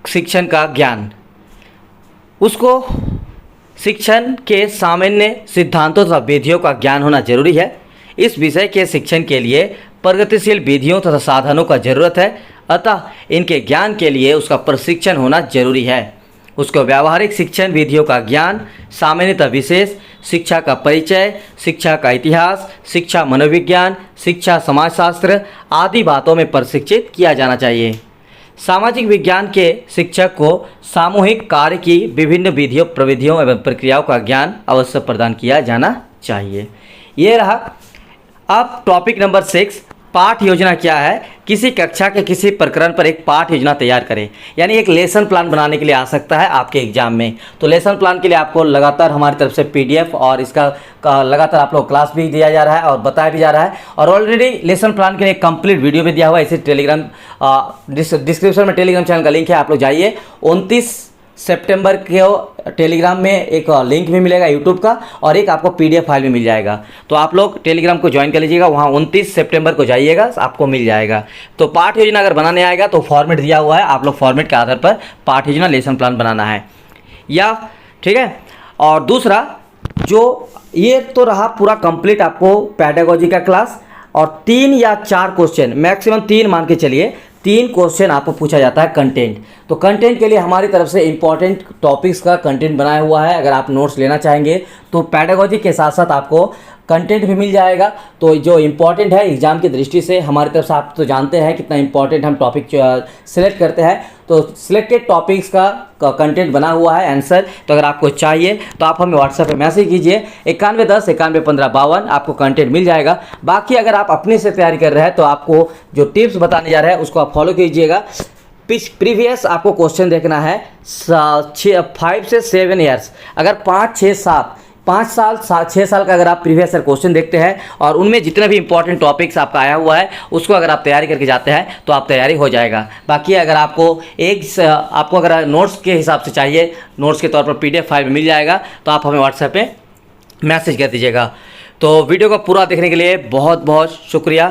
[SPEAKER 1] शिक्षण का ज्ञान। उसको शिक्षण के सामान्य सिद्धांतों तथा विधियों का ज्ञान होना जरूरी है। इस विषय के शिक्षण के लिए प्रगतिशील विधियों तथा साधनों का जरूरत है, अतः इनके ज्ञान के लिए उसका प्रशिक्षण होना जरूरी है। उसको व्यावहारिक शिक्षण विधियों का ज्ञान, सामान्यतः विशेष, शिक्षा का परिचय, शिक्षा का इतिहास, शिक्षा मनोविज्ञान, शिक्षा समाजशास्त्र आदि बातों में प्रशिक्षित किया जाना चाहिए। सामाजिक विज्ञान के शिक्षक को सामूहिक कार्य की विभिन्न विधियों, प्रविधियों एवं प्रक्रियाओं का ज्ञान अवश्य प्रदान किया जाना चाहिए। ये रहा। अब टॉपिक नंबर 6, पाठ योजना क्या है। किसी कक्षा के किसी प्रकरण पर एक पाठ योजना तैयार करें, यानी एक लेसन प्लान बनाने के लिए आ सकता है आपके एग्जाम में। तो लेसन प्लान के लिए आपको लगातार हमारी तरफ से PDF और इसका लगातार आप लोग क्लास भी दिया जा रहा है और बताया भी जा रहा है, और ऑलरेडी लेसन प्लान के लिए एक कंप्लीट वीडियो भी दिया हुआ है। इसे टेलीग्राम डिस्क्रिप्शन में टेलीग्राम चैनल का लिंक है, आप लोग जाइए। 29 सितंबर के टेलीग्राम में एक लिंक भी मिलेगा यूट्यूब का, और एक आपको PDF फाइल भी मिल जाएगा। तो आप लोग टेलीग्राम को ज्वाइन कर लीजिएगा, वहाँ 29 सितंबर को जाइएगा, आपको मिल जाएगा। तो पाठ योजना अगर बनाने आएगा तो फॉर्मेट दिया हुआ है, आप लोग फॉर्मेट के आधार पर पाठ योजना लेसन प्लान बनाना है या ठीक है। और दूसरा, जो ये तो रहा पूरा कंप्लीट आपको पेडागोजी का क्लास, और 3 या 4 क्वेश्चन, मैक्सिमम 3 मान के चलिए, 3 क्वेश्चन आपको पूछा जाता है कंटेंट। तो कंटेंट के लिए हमारी तरफ से इंपॉर्टेंट टॉपिक्स का कंटेंट बनाया हुआ है। अगर आप नोट्स लेना चाहेंगे तो पेडागोजी के साथ साथ आपको कंटेंट भी मिल जाएगा। तो जो इम्पॉर्टेंट है एग्जाम की दृष्टि से हमारी तरफ से, आप तो जानते हैं कितना इंपॉर्टेंट हम टॉपिक सिलेक्ट करते हैं, तो सिलेक्टेड टॉपिक्स का कंटेंट बना हुआ है आंसर। तो अगर आपको चाहिए तो आप हमें व्हाट्सएप पे मैसेज कीजिए, 9110 911552, आपको कंटेंट मिल जाएगा। बाकी अगर आप अपने से तैयारी कर रहे हैं तो आपको जो टिप्स बताने जा रहे हैं उसको आप फॉलो कीजिएगा। प्रीवियस आपको क्वेश्चन देखना है 5 से 7 ईयर्स, अगर 5, 6, 7, 5 साल 6 साल का अगर आप प्रीवियस ईयर क्वेश्चन देखते हैं और उनमें जितने भी इंपॉर्टेंट टॉपिक्स आपका आया हुआ है उसको अगर आप तैयारी करके जाते हैं तो आप तैयारी हो जाएगा। बाकी अगर आपको अगर नोट्स के हिसाब से चाहिए, नोट्स के तौर पर PDF फाइल मिल जाएगा, तो आप हमें व्हाट्सएप पे मैसेज कर दीजिएगा। तो वीडियो को पूरा देखने के लिए बहुत बहुत शुक्रिया।